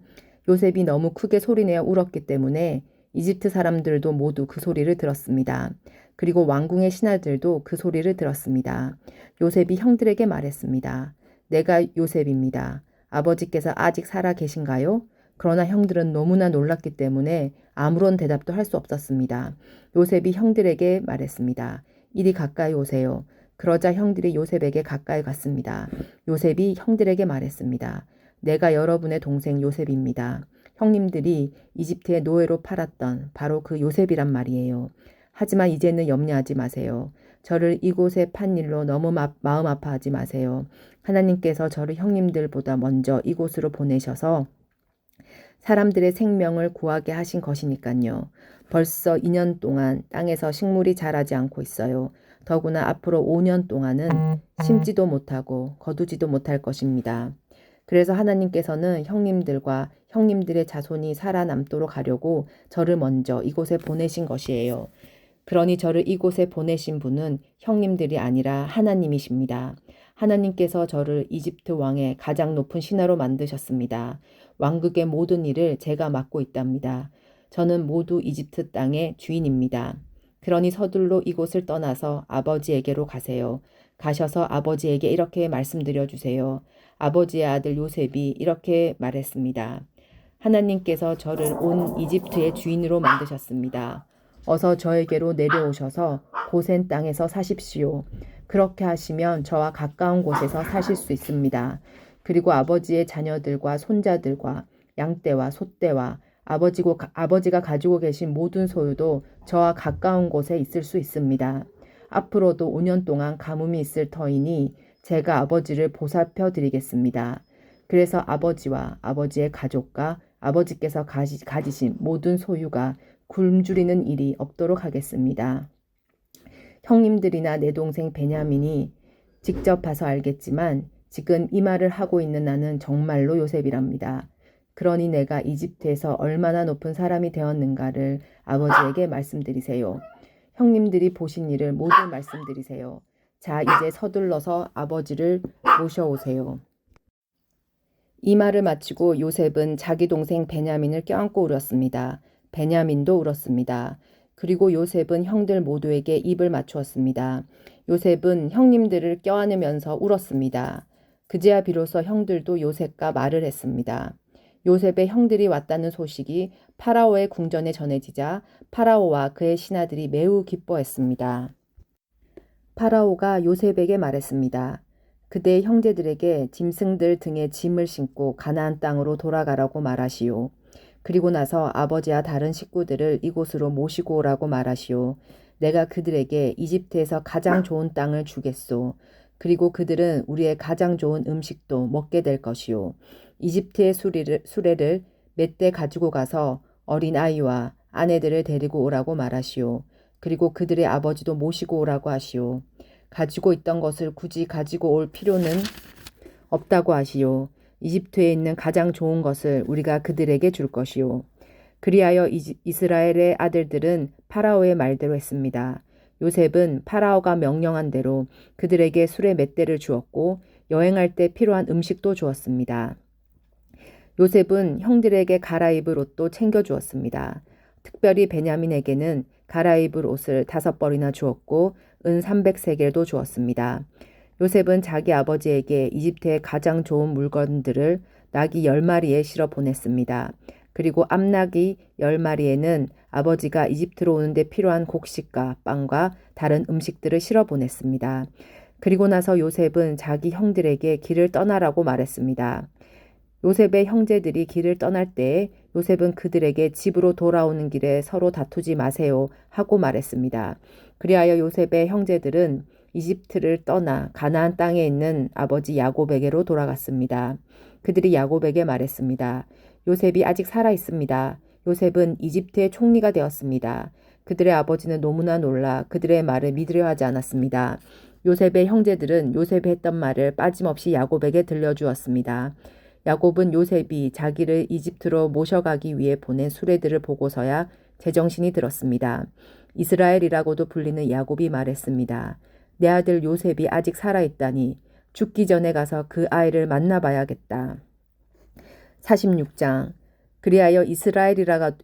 요셉이 너무 크게 소리내어 울었기 때문에 이집트 사람들도 모두 그 소리를 들었습니다. 그리고 왕궁의 신하들도 그 소리를 들었습니다. 요셉이 형들에게 말했습니다. 내가 요셉입니다. 아버지께서 아직 살아 계신가요? 그러나 형들은 너무나 놀랐기 때문에 아무런 대답도 할 수 없었습니다. 요셉이 형들에게 말했습니다. 이리 가까이 오세요. 그러자 형들이 요셉에게 가까이 갔습니다. 요셉이 형들에게 말했습니다. 내가 여러분의 동생 요셉입니다. 형님들이 이집트의 노예로 팔았던 바로 그 요셉이란 말이에요. 하지만 이제는 염려하지 마세요. 저를 이곳에 판 일로 너무 마음 아파하지 마세요. 하나님께서 저를 형님들보다 먼저 이곳으로 보내셔서 사람들의 생명을 구하게 하신 것이니까요. 벌써 2년 동안 땅에서 식물이 자라지 않고 있어요. 더구나 앞으로 5년 동안은 심지도 못하고 거두지도 못할 것입니다. 그래서 하나님께서는 형님들과 형님들의 자손이 살아남도록 하려고 저를 먼저 이곳에 보내신 것이에요. 그러니 저를 이곳에 보내신 분은 형님들이 아니라 하나님이십니다. 하나님께서 저를 이집트 왕의 가장 높은 신하로 만드셨습니다. 왕국의 모든 일을 제가 맡고 있답니다. 저는 모두 이집트 땅의 주인입니다. 그러니 서둘러 이곳을 떠나서 아버지에게로 가세요. 가셔서 아버지에게 이렇게 말씀드려 주세요. 아버지의 아들 요셉이 이렇게 말했습니다. 하나님께서 저를 온 이집트의 주인으로 만드셨습니다. 어서 저에게로 내려오셔서 고센 땅에서 사십시오. 그렇게 하시면 저와 가까운 곳에서 사실 수 있습니다. 그리고 아버지의 자녀들과 손자들과 양떼와 소떼와 아버지가 가지고 계신 모든 소유도 저와 가까운 곳에 있을 수 있습니다. 앞으로도 5년 동안 가뭄이 있을 터이니 제가 아버지를 보살펴 드리겠습니다. 그래서 아버지와 아버지의 가족과 아버지께서 가지신 모든 소유가 굶주리는 일이 없도록 하겠습니다. 형님들이나 내 동생 베냐민이 직접 봐서 알겠지만 지금 이 말을 하고 있는 나는 정말로 요셉이랍니다. 그러니 내가 이집트에서 얼마나 높은 사람이 되었는가를 아버지에게 말씀드리세요. 형님들이 보신 일을 모두 말씀드리세요. 자, 이제 서둘러서 아버지를 모셔오세요. 이 말을 마치고 요셉은 자기 동생 베냐민을 껴안고 울었습니다. 베냐민도 울었습니다. 그리고 요셉은 형들 모두에게 입을 맞추었습니다. 요셉은 형님들을 껴안으면서 울었습니다. 그제야 비로소 형들도 요셉과 말을 했습니다. 요셉의 형들이 왔다는 소식이 파라오의 궁전에 전해지자 파라오와 그의 신하들이 매우 기뻐했습니다. 파라오가 요셉에게 말했습니다. 그대의 형제들에게 짐승들 등에 짐을 싣고 가나안 땅으로 돌아가라고 말하시오. 그리고 나서 아버지와 다른 식구들을 이곳으로 모시고 오라고 말하시오. 내가 그들에게 이집트에서 가장 좋은 땅을 주겠소. 그리고 그들은 우리의 가장 좋은 음식도 먹게 될 것이오. 이집트의 수레를 몇 대 가지고 가서 어린 아이와 아내들을 데리고 오라고 말하시오. 그리고 그들의 아버지도 모시고 오라고 하시오. 가지고 있던 것을 굳이 가지고 올 필요는 없다고 하시오. 이집트에 있는 가장 좋은 것을 우리가 그들에게 줄 것이오. 그리하여 이스라엘의 아들들은 파라오의 말대로 했습니다. 요셉은 파라오가 명령한 대로 그들에게 수레 몇 대를 주었고 여행할 때 필요한 음식도 주었습니다. 요셉은 형들에게 갈아입을 옷도 챙겨주었습니다. 특별히 베냐민에게는 갈아입을 옷을 5벌이나 주었고 은 300세겔도 주었습니다. 요셉은 자기 아버지에게 이집트의 가장 좋은 물건들을 나귀 10마리에 실어 보냈습니다. 그리고 암나귀 10마리에는 아버지가 이집트로 오는데 필요한 곡식과 빵과 다른 음식들을 실어 보냈습니다. 그리고 나서 요셉은 자기 형들에게 길을 떠나라고 말했습니다. 요셉의 형제들이 길을 떠날 때 요셉은 그들에게 집으로 돌아오는 길에 서로 다투지 마세요 하고 말했습니다. 그리하여 요셉의 형제들은 이집트를 떠나 가나안 땅에 있는 아버지 야곱에게로 돌아갔습니다. 그들이 야곱에게 말했습니다. 요셉이 아직 살아 있습니다. 요셉은 이집트의 총리가 되었습니다. 그들의 아버지는 너무나 놀라 그들의 말을 믿으려 하지 않았습니다. 요셉의 형제들은 요셉이 했던 말을 빠짐없이 야곱에게 들려주었습니다. 야곱은 요셉이 자기를 이집트로 모셔가기 위해 보낸 수레들을 보고서야 제정신이 들었습니다. 이스라엘이라고도 불리는 야곱이 말했습니다. 내 아들 요셉이 아직 살아있다니 죽기 전에 가서 그 아이를 만나봐야겠다. 46장 그리하여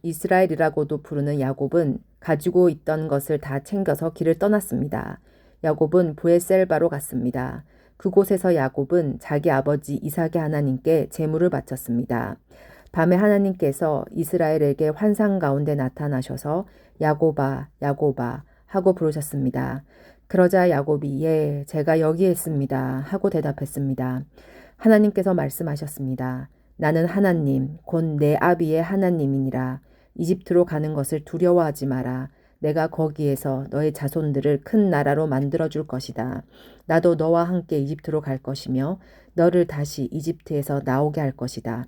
이스라엘이라고도 부르는 야곱은 가지고 있던 것을 다 챙겨서 길을 떠났습니다. 야곱은 브에셀바로 갔습니다. 그곳에서 야곱은 자기 아버지 이삭의 하나님께 제물을 바쳤습니다. 밤에 하나님께서 이스라엘에게 환상 가운데 나타나셔서 야곱아, 야곱아 하고 부르셨습니다. 그러자 야곱이 예, 제가 여기에 있습니다 하고 대답했습니다. 하나님께서 말씀하셨습니다. 나는 하나님, 곧 내 아비의 하나님이니라. 이집트로 가는 것을 두려워하지 마라. 내가 거기에서 너의 자손들을 큰 나라로 만들어줄 것이다. 나도 너와 함께 이집트로 갈 것이며 너를 다시 이집트에서 나오게 할 것이다.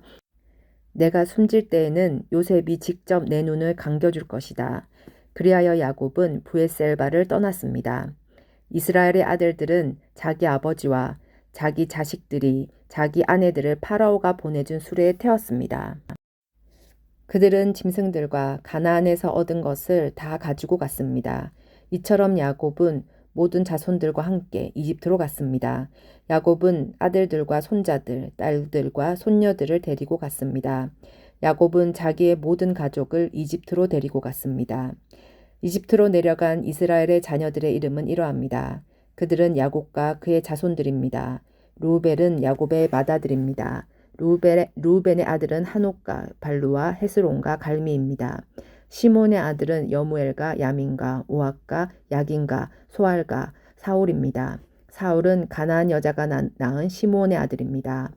내가 숨질 때에는 요셉이 직접 내 눈을 감겨줄 것이다. 그리하여 야곱은 브에셀바를 떠났습니다. 이스라엘의 아들들은 자기 아버지와 자기 자식들이 자기 아내들을 파라오가 보내준 수레에 태웠습니다. 그들은 짐승들과 가나안에서 얻은 것을 다 가지고 갔습니다. 이처럼 야곱은 모든 자손들과 함께 이집트로 갔습니다. 야곱은 아들들과 손자들, 딸들과 손녀들을 데리고 갔습니다. 야곱은 자기의 모든 가족을 이집트로 데리고 갔습니다. 이집트로 내려간 이스라엘의 자녀들의 이름은 이러합니다. 그들은 야곱과 그의 자손들입니다. 르우벨은 야곱의 맏아들입니다. 르우벤의 아들은 한옥과 발루와 헤스론과 갈미입니다. 시몬의 아들은 여무엘과 야민과 오악과 야긴과 소알과 사울입니다. 사울은 가나안 여자가 낳은 시몬의 아들입니다.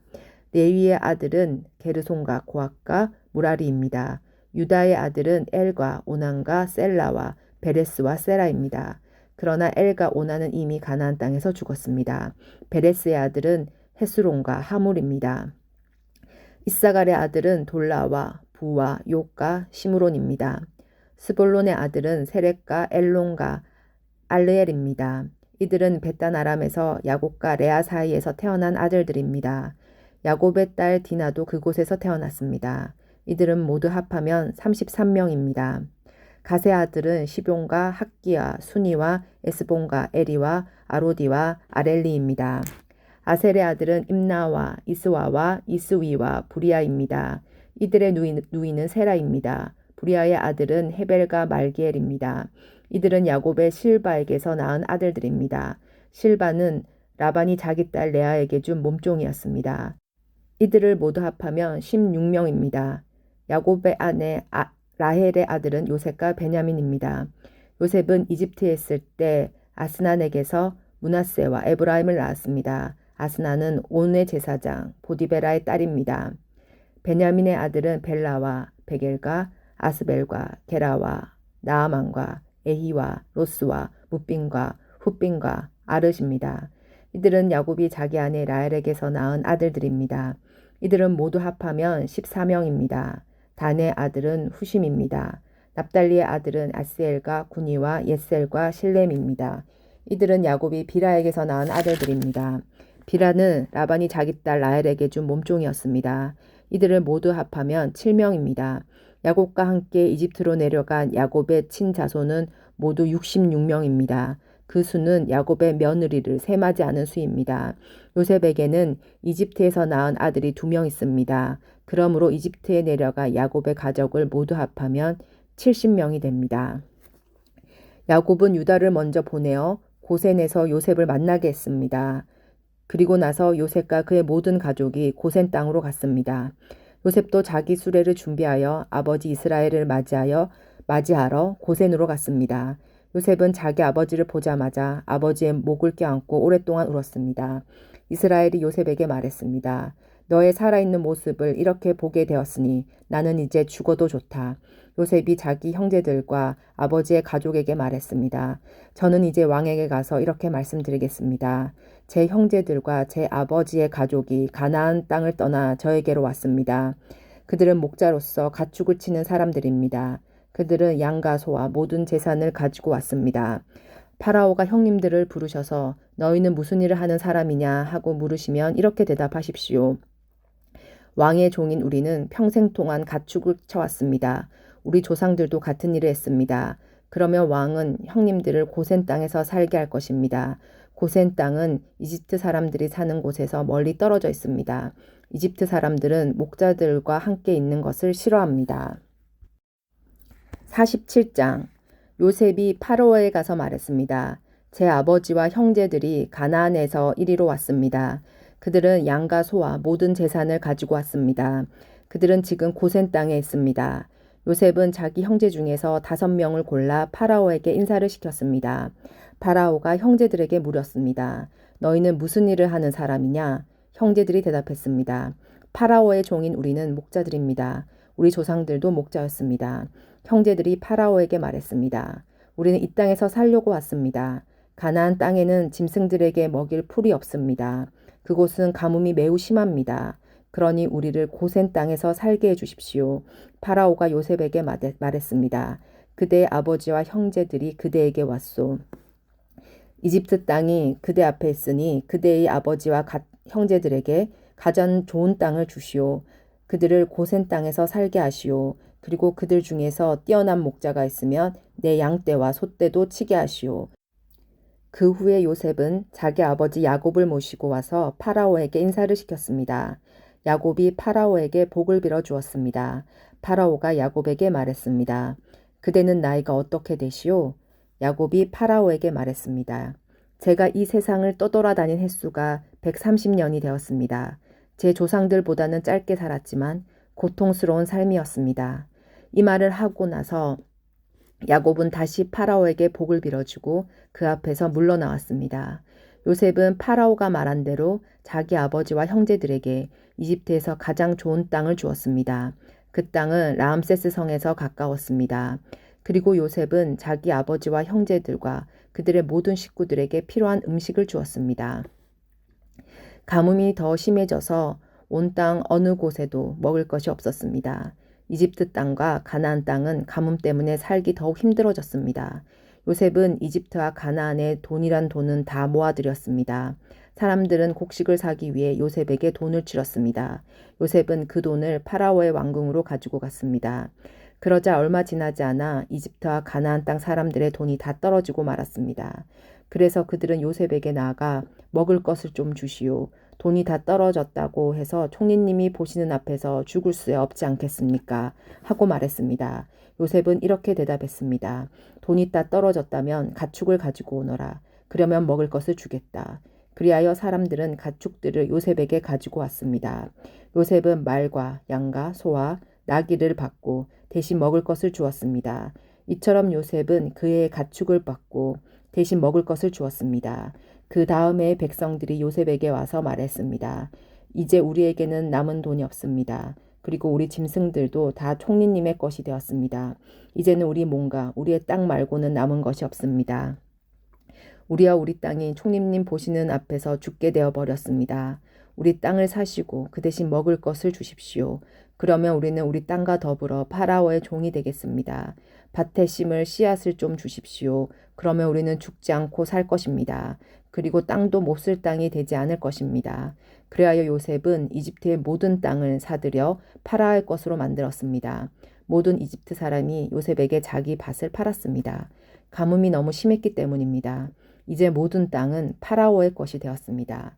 레위의 아들은 게르손과 고악과 무라리입니다. 유다의 아들은 엘과 오난과 셀라와 베레스와 세라입니다. 그러나 엘과 오난은 이미 가나안 땅에서 죽었습니다. 베레스의 아들은 헤스론과 하물입니다. 이사갈의 아들은 돌라와 부와 요과 시므론입니다. 스볼론의 아들은 세렉과 엘론과 알르엘입니다. 이들은 베단 아람에서 야곱과 레아 사이에서 태어난 아들들입니다. 야곱의 딸 디나도 그곳에서 태어났습니다. 이들은 모두 합하면 33명입니다. 가세 아들은 시뵉과 학기와 수니와 에스본과 에리와 아로디와 아렐리입니다. 아셀의 아들은 임나와 이스와와 이스위와 부리아입니다. 이들의 누이는 세라입니다. 부리아의 아들은 헤벨과 말기엘입니다. 이들은 야곱의 실바에게서 낳은 아들들입니다. 실바는 라반이 자기 딸 레아에게 준 몸종이었습니다. 이들을 모두 합하면 16명입니다. 야곱의 아내 라헬의 아들은 요셉과 베냐민입니다. 요셉은 이집트에 있을 때 아스난에게서 므낫세와 에브라임을 낳았습니다. 아스난은 온의 제사장 보디베라의 딸입니다. 베냐민의 아들은 벨라와 베겔과 아스벨과 게라와 나아만과 에히와 로스와 무빈과 훗빈과 아르십니다. 이들은 야곱이 자기 아내 라헬에게서 낳은 아들들입니다. 이들은 모두 합하면 14명입니다. 단의 아들은 후심입니다. 납달리의 아들은 아스엘과 구니와 예셀과 실렘입니다. 이들은 야곱이 비라에게서 낳은 아들들입니다. 비라는 라반이 자기 딸 라헬에게 준 몸종이었습니다. 이들을 모두 합하면 7명입니다. 야곱과 함께 이집트로 내려간 야곱의 친자손은 모두 66명입니다. 그 수는 야곱의 며느리를 셈하지 않은 수입니다. 요셉에게는 이집트에서 낳은 아들이 2명 있습니다. 그러므로 이집트에 내려가 야곱의 가족을 모두 합하면 70명이 됩니다. 야곱은 유다를 먼저 보내어 고센에서 요셉을 만나게 했습니다. 그리고 나서 요셉과 그의 모든 가족이 고센 땅으로 갔습니다. 요셉도 자기 수레를 준비하여 아버지 이스라엘을 맞이하러 고센으로 갔습니다. 요셉은 자기 아버지를 보자마자 아버지의 목을 껴안고 오랫동안 울었습니다. 이스라엘이 요셉에게 말했습니다. 너의 살아있는 모습을 이렇게 보게 되었으니 나는 이제 죽어도 좋다. 요셉이 자기 형제들과 아버지의 가족에게 말했습니다. 저는 이제 왕에게 가서 이렇게 말씀드리겠습니다. 제 형제들과 제 아버지의 가족이 가나안 땅을 떠나 저에게로 왔습니다. 그들은 목자로서 가축을 치는 사람들입니다. 그들은 양과 소와 모든 재산을 가지고 왔습니다. 파라오가 형님들을 부르셔서 너희는 무슨 일을 하는 사람이냐 하고 물으시면 이렇게 대답하십시오. 왕의 종인 우리는 평생 동안 가축을 쳐왔습니다. 우리 조상들도 같은 일을 했습니다. 그러면 왕은 형님들을 고센 땅에서 살게 할 것입니다. 고센 땅은 이집트 사람들이 사는 곳에서 멀리 떨어져 있습니다. 이집트 사람들은 목자들과 함께 있는 것을 싫어합니다. 47장. 요셉이 파로에 가서 말했습니다. 제 아버지와 형제들이 가나안에서 이리로 왔습니다. 그들은 양과 소와 모든 재산을 가지고 왔습니다. 그들은 지금 고센 땅에 있습니다. 요셉은 자기 형제 중에서 5명을 골라 파라오에게 인사를 시켰습니다. 파라오가 형제들에게 물었습니다. 너희는 무슨 일을 하는 사람이냐? 형제들이 대답했습니다. 파라오의 종인 우리는 목자들입니다. 우리 조상들도 목자였습니다. 형제들이 파라오에게 말했습니다. 우리는 이 땅에서 살려고 왔습니다. 가나안 땅에는 짐승들에게 먹일 풀이 없습니다. 그곳은 가뭄이 매우 심합니다. 그러니 우리를 고센 땅에서 살게 해주십시오. 파라오가 요셉에게 말했습니다. 그대의 아버지와 형제들이 그대에게 왔소. 이집트 땅이 그대 앞에 있으니 그대의 아버지와 형제들에게 가장 좋은 땅을 주시오. 그들을 고센 땅에서 살게 하시오. 그리고 그들 중에서 뛰어난 목자가 있으면 내 양떼와 소떼도 치게 하시오. 그 후에 요셉은 자기 아버지 야곱을 모시고 와서 파라오에게 인사를 시켰습니다. 야곱이 파라오에게 복을 빌어 주었습니다. 파라오가 야곱에게 말했습니다. 그대는 나이가 어떻게 되시오? 야곱이 파라오에게 말했습니다. 제가 이 세상을 떠돌아다닌 횟수가 130년이 되었습니다. 제 조상들보다는 짧게 살았지만 고통스러운 삶이었습니다. 이 말을 하고 나서 야곱은 다시 파라오에게 복을 빌어주고 그 앞에서 물러나왔습니다. 요셉은 파라오가 말한 대로 자기 아버지와 형제들에게 이집트에서 가장 좋은 땅을 주었습니다. 그 땅은 라암세스 성에서 가까웠습니다. 그리고 요셉은 자기 아버지와 형제들과 그들의 모든 식구들에게 필요한 음식을 주었습니다. 가뭄이 더 심해져서 온 땅 어느 곳에도 먹을 것이 없었습니다. 이집트 땅과 가나안 땅은 가뭄 때문에 살기 더욱 힘들어졌습니다. 요셉은 이집트와 가나안에 돈이란 돈은 다 모아들였습니다. 사람들은 곡식을 사기 위해 요셉에게 돈을 치렀습니다. 요셉은 그 돈을 파라오의 왕궁으로 가지고 갔습니다. 그러자 얼마 지나지 않아 이집트와 가나안 땅 사람들의 돈이 다 떨어지고 말았습니다. 그래서 그들은 요셉에게 나아가 먹을 것을 좀 주시오. 돈이 다 떨어졌다고 해서 총리님이 보시는 앞에서 죽을 수 없지 않겠습니까? 하고 말했습니다. 요셉은 이렇게 대답했습니다. 돈이 다 떨어졌다면 가축을 가지고 오너라. 그러면 먹을 것을 주겠다. 그리하여 사람들은 가축들을 요셉에게 가지고 왔습니다. 요셉은 말과 양과 소와 나귀를 받고 대신 먹을 것을 주었습니다. 이처럼 요셉은 그의 가축을 받고 대신 먹을 것을 주었습니다. 그 다음에 백성들이 요셉에게 와서 말했습니다. 이제 우리에게는 남은 돈이 없습니다. 그리고 우리 짐승들도 다 총리님의 것이 되었습니다. 이제는 우리 몸과 우리의 땅 말고는 남은 것이 없습니다. 우리와 우리 땅이 총리님 보시는 앞에서 죽게 되어 버렸습니다. 우리 땅을 사시고 그 대신 먹을 것을 주십시오. 그러면 우리는 우리 땅과 더불어 파라오의 종이 되겠습니다. 밭에 심을 씨앗을 좀 주십시오. 그러면 우리는 죽지 않고 살 것입니다. 그리고 땅도 못 쓸 땅이 되지 않을 것입니다. 그리하여 요셉은 이집트의 모든 땅을 사들여 파라오의 것으로 만들었습니다. 모든 이집트 사람이 요셉에게 자기 밭을 팔았습니다. 가뭄이 너무 심했기 때문입니다. 이제 모든 땅은 파라오의 것이 되었습니다.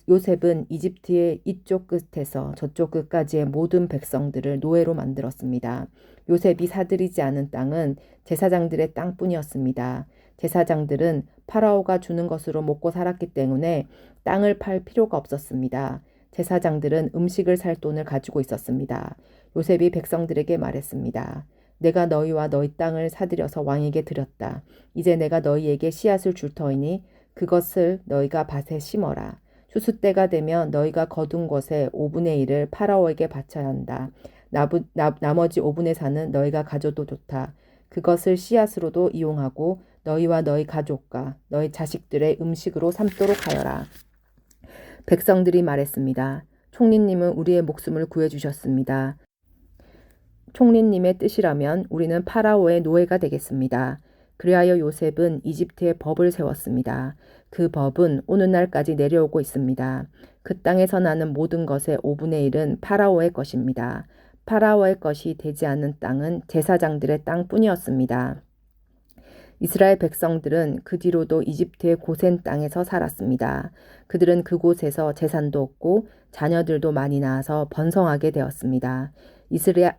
요셉은 이집트의 이쪽 끝에서 저쪽 끝까지의 모든 백성들을 노예로 만들었습니다. 요셉이 사들이지 않은 땅은 제사장들의 땅뿐이었습니다. 제사장들은 파라오가 주는 것으로 먹고 살았기 때문에 땅을 팔 필요가 없었습니다. 제사장들은 음식을 살 돈을 가지고 있었습니다. 요셉이 백성들에게 말했습니다. 내가 너희와 너희 땅을 사들여서 왕에게 드렸다. 이제 내가 너희에게 씨앗을 줄 터이니 그것을 너희가 밭에 심어라. 추수 때가 되면 너희가 거둔 것의 5분의 1을 파라오에게 바쳐야 한다. 나머지 5분의 4는 너희가 가져도 좋다. 그것을 씨앗으로도 이용하고 너희와 너희 가족과 너희 자식들의 음식으로 삼도록 하여라. 백성들이 말했습니다. 총리님은 우리의 목숨을 구해주셨습니다. 총리님의 뜻이라면 우리는 파라오의 노예가 되겠습니다. 그리하여 요셉은 이집트에 법을 세웠습니다. 그 법은 오늘날까지 내려오고 있습니다. 그 땅에서 나는 모든 것의 5분의 1은 파라오의 것입니다. 파라오의 것이 되지 않는 땅은 제사장들의 땅뿐이었습니다. 이스라엘 백성들은 그 뒤로도 이집트의 고센 땅에서 살았습니다. 그들은 그곳에서 재산도 얻고 자녀들도 많이 낳아서 번성하게 되었습니다.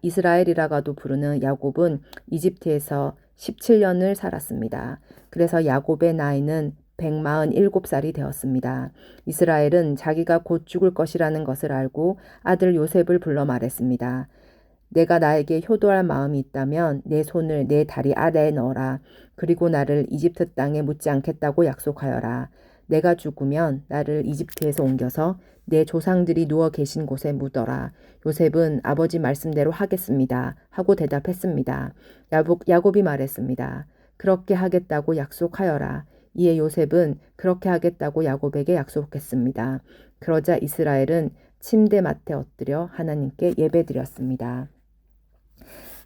이스라엘이라고도 부르는 야곱은 이집트에서 17년을 살았습니다. 그래서 야곱의 나이는 147살이 되었습니다. 이스라엘은 자기가 곧 죽을 것이라는 것을 알고 아들 요셉을 불러 말했습니다. 내가 나에게 효도할 마음이 있다면 내 손을 내 다리 아래에 넣어라. 그리고 나를 이집트 땅에 묻지 않겠다고 약속하여라. 내가 죽으면 나를 이집트에서 옮겨서 내 조상들이 누워 계신 곳에 묻어라. 요셉은 아버지 말씀대로 하겠습니다. 하고 대답했습니다. 야곱이 말했습니다. 그렇게 하겠다고 약속하여라. 이에 요셉은 그렇게 하겠다고 야곱에게 약속했습니다. 그러자 이스라엘은 침대맡에 엎드려 하나님께 예배드렸습니다.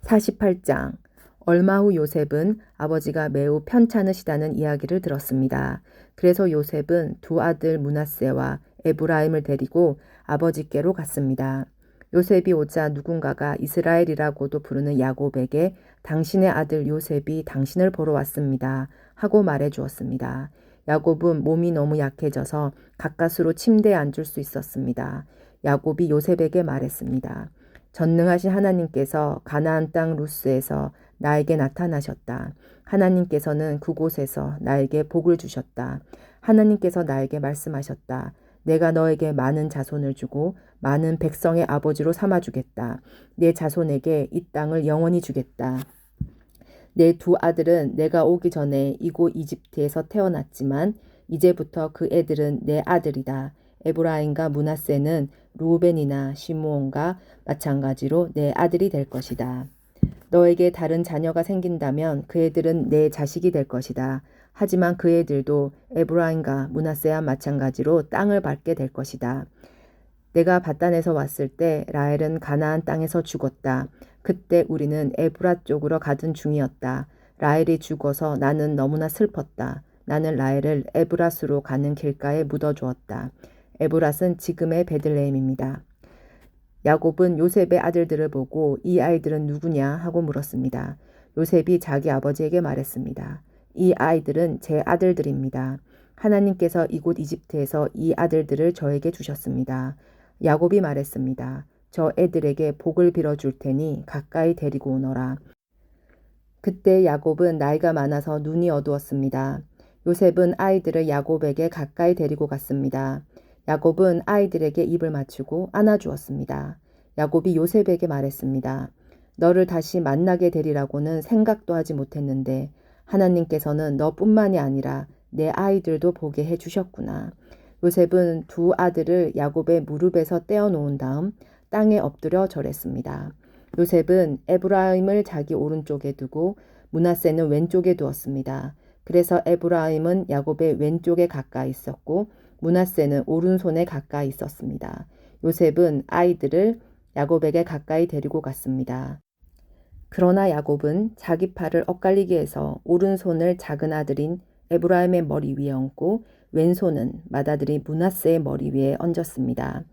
48장. 얼마 후 요셉은 아버지가 매우 편찮으시다는 이야기를 들었습니다. 그래서 요셉은 두 아들 므낫세와 에브라임을 데리고 아버지께로 갔습니다. 요셉이 오자 누군가가 이스라엘이라고도 부르는 야곱에게 당신의 아들 요셉이 당신을 보러 왔습니다. 하고 말해 주었습니다. 야곱은 몸이 너무 약해져서 가까스로 침대에 앉을 수 있었습니다. 야곱이 요셉에게 말했습니다. 전능하신 하나님께서 가나안 땅 루스에서 나에게 나타나셨다. 하나님께서는 그곳에서 나에게 복을 주셨다. 하나님께서 나에게 말씀하셨다. 내가 너에게 많은 자손을 주고 많은 백성의 아버지로 삼아주겠다. 내 자손에게 이 땅을 영원히 주겠다. 내 두 아들은 내가 오기 전에 이곳 이집트에서 태어났지만 이제부터 그 애들은 내 아들이다. 에브라임과 므낫세는 루벤이나 시므온과 마찬가지로 내 아들이 될 것이다. 너에게 다른 자녀가 생긴다면 그 애들은 내 자식이 될 것이다. 하지만 그 애들도 에브라임과 므낫세와 마찬가지로 땅을 밟게 될 것이다. 내가 바단에서 왔을 때 라헬은 가나안 땅에서 죽었다. 그때 우리는 에브라 쪽으로 가던 중이었다. 라헬이 죽어서 나는 너무나 슬펐다. 나는 라헬을 에브라스로 가는 길가에 묻어주었다. 에브랏은 지금의 베들레헴입니다. 야곱은 요셉의 아들들을 보고 이 아이들은 누구냐 하고 물었습니다. 요셉이 자기 아버지에게 말했습니다. 이 아이들은 제 아들들입니다. 하나님께서 이곳 이집트에서 이 아들들을 저에게 주셨습니다. 야곱이 말했습니다. 저 애들에게 복을 빌어줄 테니 가까이 데리고 오너라. 그때 야곱은 나이가 많아서 눈이 어두웠습니다. 요셉은 아이들을 야곱에게 가까이 데리고 갔습니다. 야곱은 아이들에게 입을 맞추고 안아주었습니다. 야곱이 요셉에게 말했습니다. 너를 다시 만나게 되리라고는 생각도 하지 못했는데 하나님께서는 너뿐만이 아니라 내 아이들도 보게 해주셨구나. 요셉은 두 아들을 야곱의 무릎에서 떼어놓은 다음 땅에 엎드려 절했습니다. 요셉은 에브라임을 자기 오른쪽에 두고 므낫세는 왼쪽에 두었습니다. 그래서 에브라임은 야곱의 왼쪽에 가까이 있었고 므낫세는 오른손에 가까이 있었습니다. 요셉은 아이들을 야곱에게 가까이 데리고 갔습니다. 그러나 야곱은 자기 팔을 엇갈리게 해서 오른손을 작은 아들인 에브라임의 머리 위에 얹고 왼손은 맏아들인 므낫세의 머리 위에 얹었습니다.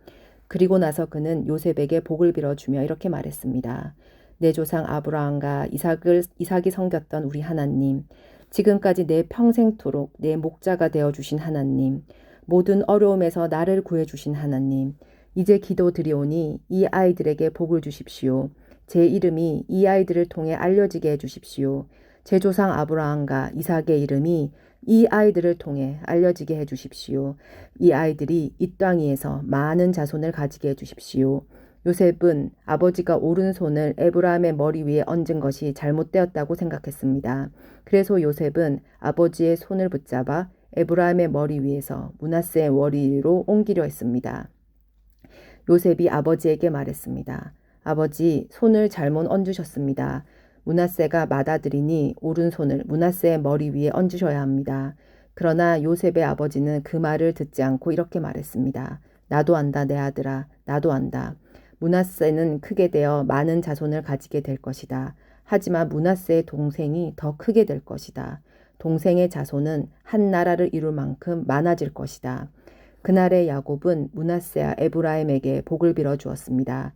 그리고 나서 그는 요셉에게 복을 빌어주며 이렇게 말했습니다. 내 조상 아브라함과 이삭이 섬겼던 우리 하나님, 지금까지 내 평생토록 내 목자가 되어주신 하나님, 모든 어려움에서 나를 구해주신 하나님, 이제 기도드리오니 이 아이들에게 복을 주십시오. 제 이름이 이 아이들을 통해 알려지게 해주십시오. 제 조상 아브라함과 이삭의 이름이 이 아이들을 통해 알려지게 해주십시오. 이 아이들이 이 땅 위에서 많은 자손을 가지게 해주십시오. 요셉은 아버지가 오른손을 에브라임의 머리 위에 얹은 것이 잘못되었다고 생각했습니다. 그래서 요셉은 아버지의 손을 붙잡아 에브라임의 머리 위에서 므낫세의 머리 위로 옮기려 했습니다. 요셉이 아버지에게 말했습니다. 아버지, 손을 잘못 얹으셨습니다. 므낫세가 맏아들이니 오른손을 므낫세의 머리 위에 얹으셔야 합니다. 그러나 요셉의 아버지는 그 말을 듣지 않고 이렇게 말했습니다. 나도 안다, 내 아들아, 나도 안다. 므낫세는 크게 되어 많은 자손을 가지게 될 것이다. 하지만 므낫세의 동생이 더 크게 될 것이다. 동생의 자손은 한 나라를 이룰 만큼 많아질 것이다. 그날의 야곱은 므낫세와 에브라임에게 복을 빌어 주었습니다.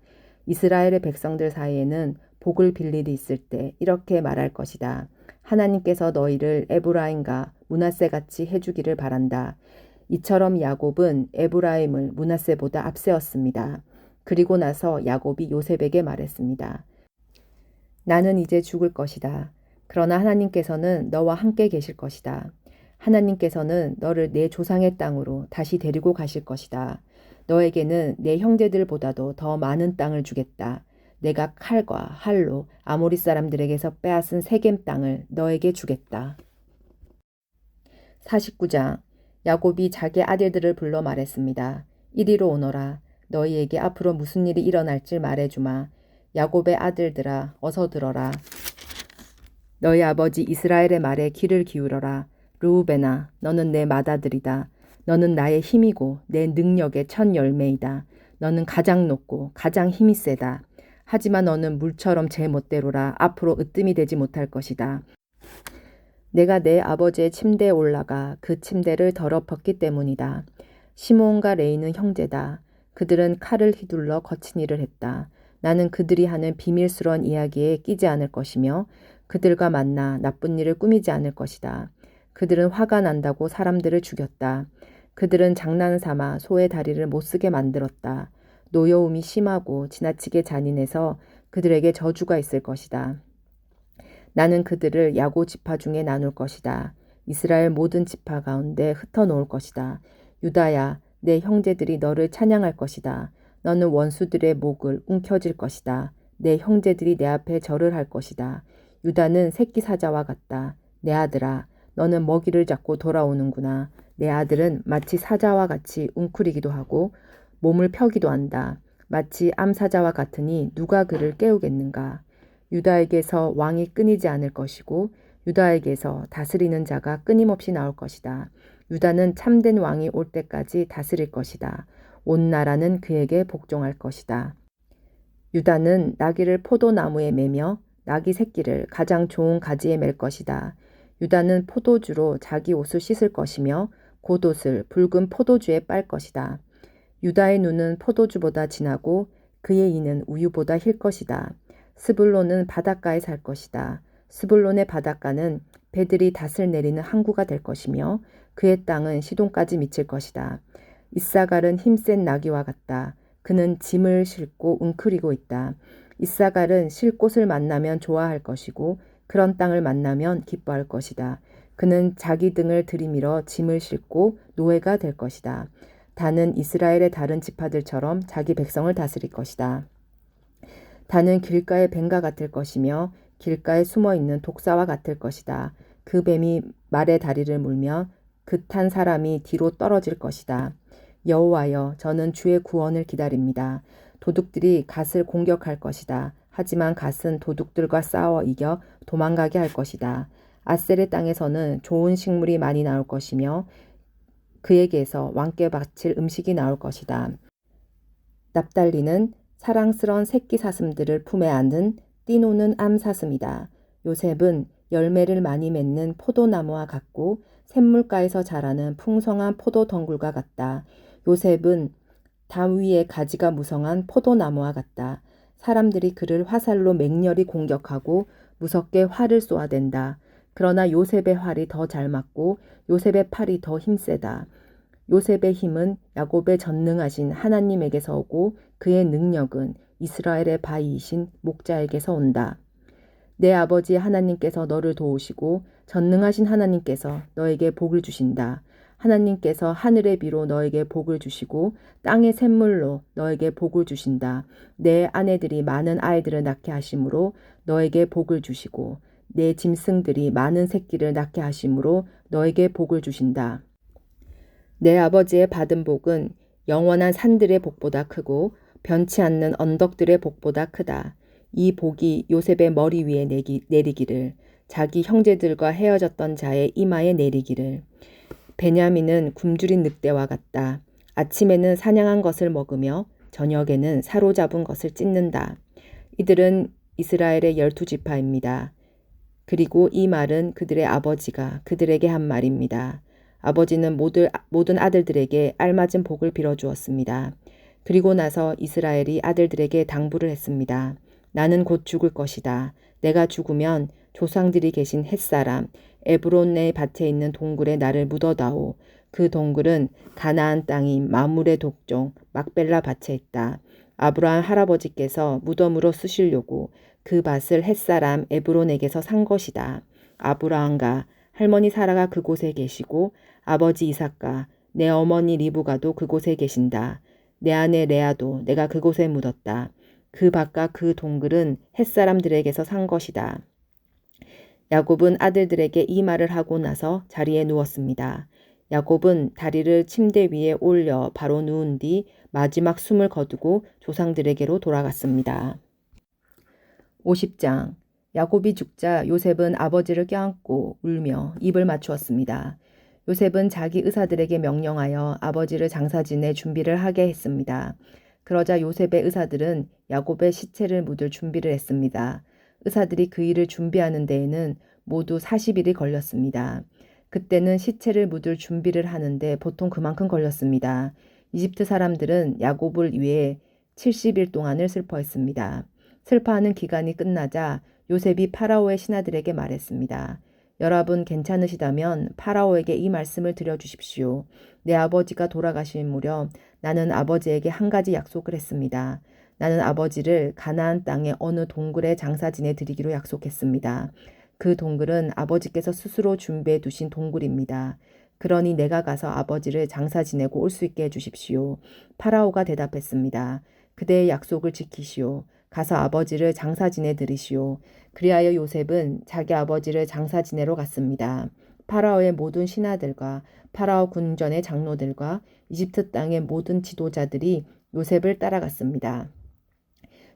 이스라엘의 백성들 사이에는 복을 빌 일이 있을 때 이렇게 말할 것이다. 하나님께서 너희를 에브라임과 므낫세같이 해주기를 바란다. 이처럼 야곱은 에브라임을 므낫세보다 앞세웠습니다. 그리고 나서 야곱이 요셉에게 말했습니다. 나는 이제 죽을 것이다. 그러나 하나님께서는 너와 함께 계실 것이다. 하나님께서는 너를 내 조상의 땅으로 다시 데리고 가실 것이다. 너에게는 내 형제들보다도 더 많은 땅을 주겠다. 내가 칼과 활로 아모리 사람들에게서 빼앗은 세겜 땅을 너에게 주겠다. 49장 야곱이 자기 아들들을 불러 말했습니다. 이리로 오너라. 너희에게 앞으로 무슨 일이 일어날지 말해주마. 야곱의 아들들아 어서 들어라. 너희 아버지 이스라엘의 말에 귀를 기울여라. 르우벤아 너는 내 맏아들이다. 너는 나의 힘이고 내 능력의 첫 열매이다. 너는 가장 높고 가장 힘이 세다. 하지만 너는 물처럼 제 멋대로라. 앞으로 으뜸이 되지 못할 것이다. 내가 내 아버지의 침대에 올라가 그 침대를 더럽혔기 때문이다. 시므온과 레이는 형제다. 그들은 칼을 휘둘러 거친 일을 했다. 나는 그들이 하는 비밀스러운 이야기에 끼지 않을 것이며 그들과 만나 나쁜 일을 꾸미지 않을 것이다. 그들은 화가 난다고 사람들을 죽였다. 그들은 장난삼아 소의 다리를 못쓰게 만들었다. 노여움이 심하고 지나치게 잔인해서 그들에게 저주가 있을 것이다. 나는 그들을 야고 지파 중에 나눌 것이다. 이스라엘 모든 지파 가운데 흩어놓을 것이다. 유다야, 내 형제들이 너를 찬양할 것이다. 너는 원수들의 목을 움켜쥘 것이다. 내 형제들이 내 앞에 절을 할 것이다. 유다는 새끼 사자와 같다. 내 아들아, 너는 먹이를 잡고 돌아오는구나. 내 아들은 마치 사자와 같이 웅크리기도 하고 몸을 펴기도 한다. 마치 암사자와 같으니 누가 그를 깨우겠는가. 유다에게서 왕이 끊이지 않을 것이고 유다에게서 다스리는 자가 끊임없이 나올 것이다. 유다는 참된 왕이 올 때까지 다스릴 것이다. 온 나라는 그에게 복종할 것이다. 유다는 나귀를 포도나무에 매며 나귀 새끼를 가장 좋은 가지에 맬 것이다. 유다는 포도주로 자기 옷을 씻을 것이며 겉옷을 붉은 포도주에 빨 것이다. 유다의 눈은 포도주보다 진하고 그의 이는 우유보다 힐 것이다. 스불론은 바닷가에 살 것이다. 스불론의 바닷가는 배들이 닷을 내리는 항구가 될 것이며 그의 땅은 시돈까지 미칠 것이다. 이사갈은 힘센 나귀와 같다. 그는 짐을 싣고 웅크리고 있다. 이사갈은 쉴 곳을 만나면 좋아할 것이고 그런 땅을 만나면 기뻐할 것이다. 그는 자기 등을 들이밀어 짐을 싣고 노예가 될 것이다. 단은 이스라엘의 다른 지파들처럼 자기 백성을 다스릴 것이다. 단은 길가의 뱀과 같을 것이며 길가에 숨어있는 독사와 같을 것이다. 그 뱀이 말의 다리를 물며 그 탄 사람이 뒤로 떨어질 것이다. 여호와여, 저는 주의 구원을 기다립니다. 도둑들이 갓을 공격할 것이다. 하지만 갓은 도둑들과 싸워 이겨 도망가게 할 것이다. 아셀의 땅에서는 좋은 식물이 많이 나올 것이며 그에게서 왕께 바칠 음식이 나올 것이다. 납달리는 사랑스러운 새끼 사슴들을 품에 안은 뛰노는 암 사슴이다. 요셉은 열매를 많이 맺는 포도나무와 같고 샘물가에서 자라는 풍성한 포도 덩굴과 같다. 요셉은 담 위에 가지가 무성한 포도나무와 같다. 사람들이 그를 화살로 맹렬히 공격하고 무섭게 활을 쏘아댄다. 그러나 요셉의 활이 더 잘 맞고 요셉의 팔이 더 힘세다. 요셉의 힘은 야곱의 전능하신 하나님에게서 오고 그의 능력은 이스라엘의 바위이신 목자에게서 온다. 내 아버지 하나님께서 너를 도우시고 전능하신 하나님께서 너에게 복을 주신다. 하나님께서 하늘의 비로 너에게 복을 주시고 땅의 샘물로 너에게 복을 주신다. 내 아내들이 많은 아이들을 낳게 하심으로 너에게 복을 주시고 내 짐승들이 많은 새끼를 낳게 하심으로 너에게 복을 주신다. 내 아버지의 받은 복은 영원한 산들의 복보다 크고 변치 않는 언덕들의 복보다 크다. 이 복이 요셉의 머리 위에 내리기를, 자기 형제들과 헤어졌던 자의 이마에 내리기를. 베냐민은 굶주린 늑대와 같다. 아침에는 사냥한 것을 먹으며 저녁에는 사로잡은 것을 찢는다. 이들은 이스라엘의 12지파입니다. 그리고 이 말은 그들의 아버지가 그들에게 한 말입니다. 아버지는 모든 아들들에게 알맞은 복을 빌어주었습니다. 그리고 나서 이스라엘이 아들들에게 당부를 했습니다. 나는 곧 죽을 것이다. 내가 죽으면 조상들이 계신 햇사람 에브론의 밭에 있는 동굴에 나를 묻어다오. 그 동굴은 가나안 땅인 마물의 독종 막벨라 밭에 있다. 아브라함 할아버지께서 무덤으로 쓰시려고 그 밭을 햇사람 에브론에게서 산 것이다. 아브라함과 할머니 사라가 그곳에 계시고 아버지 이삭과 내 어머니 리브가도 그곳에 계신다. 내 아내 레아도 내가 그곳에 묻었다. 그 밭과 그 동굴은 햇사람들에게서 산 것이다. 야곱은 아들들에게 이 말을 하고 나서 자리에 누웠습니다. 야곱은 다리를 침대 위에 올려 바로 누운 뒤 마지막 숨을 거두고 조상들에게로 돌아갔습니다. 50장. 야곱이 죽자 요셉은 아버지를 껴안고 울며 입을 맞추었습니다. 요셉은 자기 의사들에게 명령하여 아버지를 장사 지낼 준비를 하게 했습니다. 그러자 요셉의 의사들은 야곱의 시체를 묻을 준비를 했습니다. 의사들이 그 일을 준비하는 데에는 모두 40일이 걸렸습니다. 그때는 시체를 묻을 준비를 하는데 보통 그만큼 걸렸습니다. 이집트 사람들은 야곱을 위해 70일 동안을 슬퍼했습니다. 슬퍼하는 기간이 끝나자 요셉이 파라오의 신하들에게 말했습니다. 여러분 괜찮으시다면 파라오에게 이 말씀을 드려주십시오. 내 아버지가 돌아가실 무렵 나는 아버지에게 한 가지 약속을 했습니다. 나는 아버지를 가나안 땅의 어느 동굴에 장사 지내 드리기로 약속했습니다. 그 동굴은 아버지께서 스스로 준비해 두신 동굴입니다. 그러니 내가 가서 아버지를 장사 지내고 올 수 있게 해주십시오. 파라오가 대답했습니다. 그대의 약속을 지키시오. 가서 아버지를 장사 지내 드리시오. 그리하여 요셉은 자기 아버지를 장사 지내러 갔습니다. 파라오의 모든 신하들과 파라오 군전의 장로들과 이집트 땅의 모든 지도자들이 요셉을 따라갔습니다.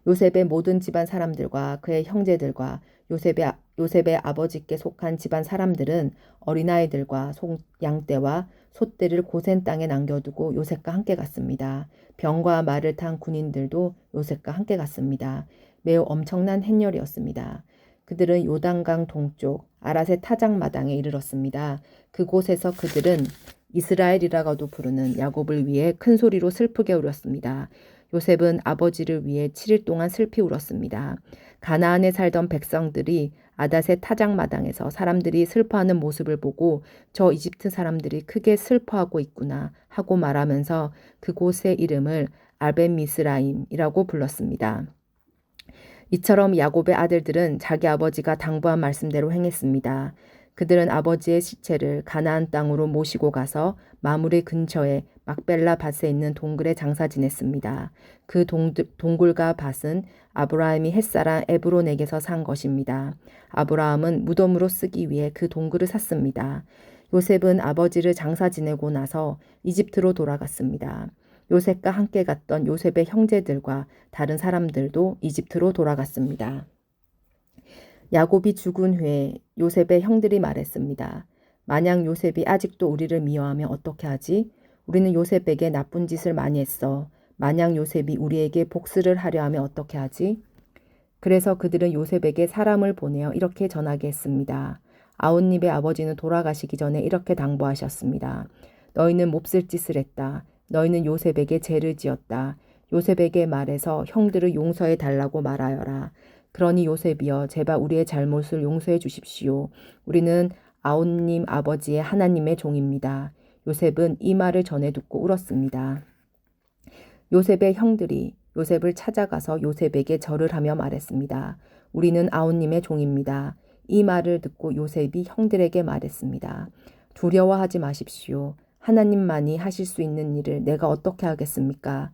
요셉의 모든 집안 사람들과 그의 형제들과 요셉의 아버지께 속한 집안 사람들은 어린아이들과 양떼와 솥대를 고센 땅에 남겨두고 요셉과 함께 갔습니다. 병과 말을 탄 군인들도 요셉과 함께 갔습니다. 매우 엄청난 행렬이었습니다. 그들은 요단강 동쪽 아랏의 타작마당에 이르렀습니다. 그곳에서 그들은 이스라엘이라고도 부르는 야곱을 위해 큰 소리로 슬프게 울었습니다. 요셉은 아버지를 위해 7일 동안 슬피 울었습니다. 가나안에 살던 백성들이 아닷의 타작마당에서 사람들이 슬퍼하는 모습을 보고 저 이집트 사람들이 크게 슬퍼하고 있구나 하고 말하면서 그곳의 이름을 아벳미스라임이라고 불렀습니다. 이처럼 야곱의 아들들은 자기 아버지가 당부한 말씀대로 행했습니다. 그들은 아버지의 시체를 가나안 땅으로 모시고 가서 마물의 근처에 막벨라 밭에 있는 동굴에 장사 지냈습니다. 그 동굴과 밭은 아브라함이 햇사람 에브론에게서 산 것입니다. 아브라함은 무덤으로 쓰기 위해 그 동굴을 샀습니다. 요셉은 아버지를 장사 지내고 나서 이집트로 돌아갔습니다. 요셉과 함께 갔던 요셉의 형제들과 다른 사람들도 이집트로 돌아갔습니다. 야곱이 죽은 후에 요셉의 형들이 말했습니다. 만약 요셉이 아직도 우리를 미워하면 어떻게 하지? 우리는 요셉에게 나쁜 짓을 많이 했어. 만약 요셉이 우리에게 복수를 하려 하면 어떻게 하지? 그래서 그들은 요셉에게 사람을 보내어 이렇게 전하게 했습니다. 아웃닙의 아버지는 돌아가시기 전에 이렇게 당부하셨습니다. 너희는 몹쓸 짓을 했다. 너희는 요셉에게 죄를 지었다. 요셉에게 말해서 형들을 용서해 달라고 말하여라. 그러니 요셉이여 제발 우리의 잘못을 용서해 주십시오. 우리는 아웃님 아버지의 하나님의 종입니다. 요셉은 이 말을 전해 듣고 울었습니다. 요셉의 형들이 요셉을 찾아가서 요셉에게 절을 하며 말했습니다. 우리는 아웃님의 종입니다. 이 말을 듣고 요셉이 형들에게 말했습니다. 두려워하지 마십시오. 하나님만이 하실 수 있는 일을 내가 어떻게 하겠습니까?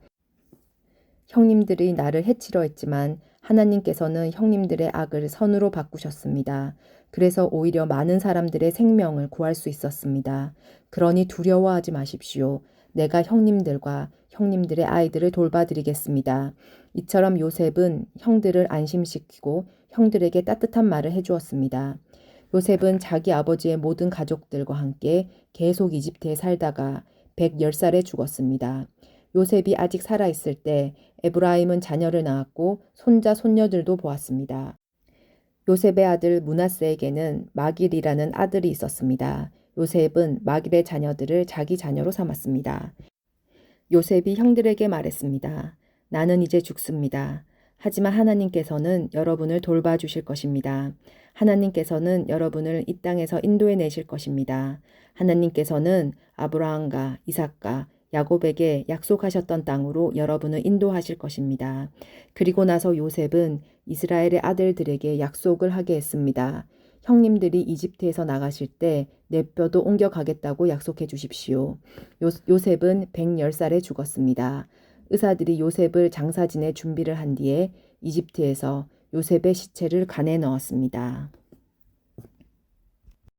형님들이 나를 해치려 했지만 하나님께서는 형님들의 악을 선으로 바꾸셨습니다. 그래서 오히려 많은 사람들의 생명을 구할 수 있었습니다. 그러니 두려워하지 마십시오. 내가 형님들과 형님들의 아이들을 돌봐드리겠습니다. 이처럼 요셉은 형들을 안심시키고 형들에게 따뜻한 말을 해주었습니다. 요셉은 자기 아버지의 모든 가족들과 함께 계속 이집트에 살다가 110살에 죽었습니다. 요셉이 아직 살아있을 때 에브라임은 자녀를 낳았고 손자 손녀들도 보았습니다. 요셉의 아들 므낫세에게는 마길이라는 아들이 있었습니다. 요셉은 마길의 자녀들을 자기 자녀로 삼았습니다. 요셉이 형들에게 말했습니다. 나는 이제 죽습니다. 하지만 하나님께서는 여러분을 돌봐주실 것입니다. 하나님께서는 여러분을 이 땅에서 인도해 내실 것입니다. 하나님께서는 아브라함과 이삭과 야곱에게 약속하셨던 땅으로 여러분을 인도하실 것입니다. 그리고 나서 요셉은 이스라엘의 아들들에게 약속을 하게 했습니다. 형님들이 이집트에서 나가실 때 내 뼈도 옮겨가겠다고 약속해 주십시오. 요셉은 110살에 죽었습니다. 의사들이 요셉을 장사 지낼 준비를 한 뒤에 이집트에서 요셉의 시체를 간에 넣었습니다.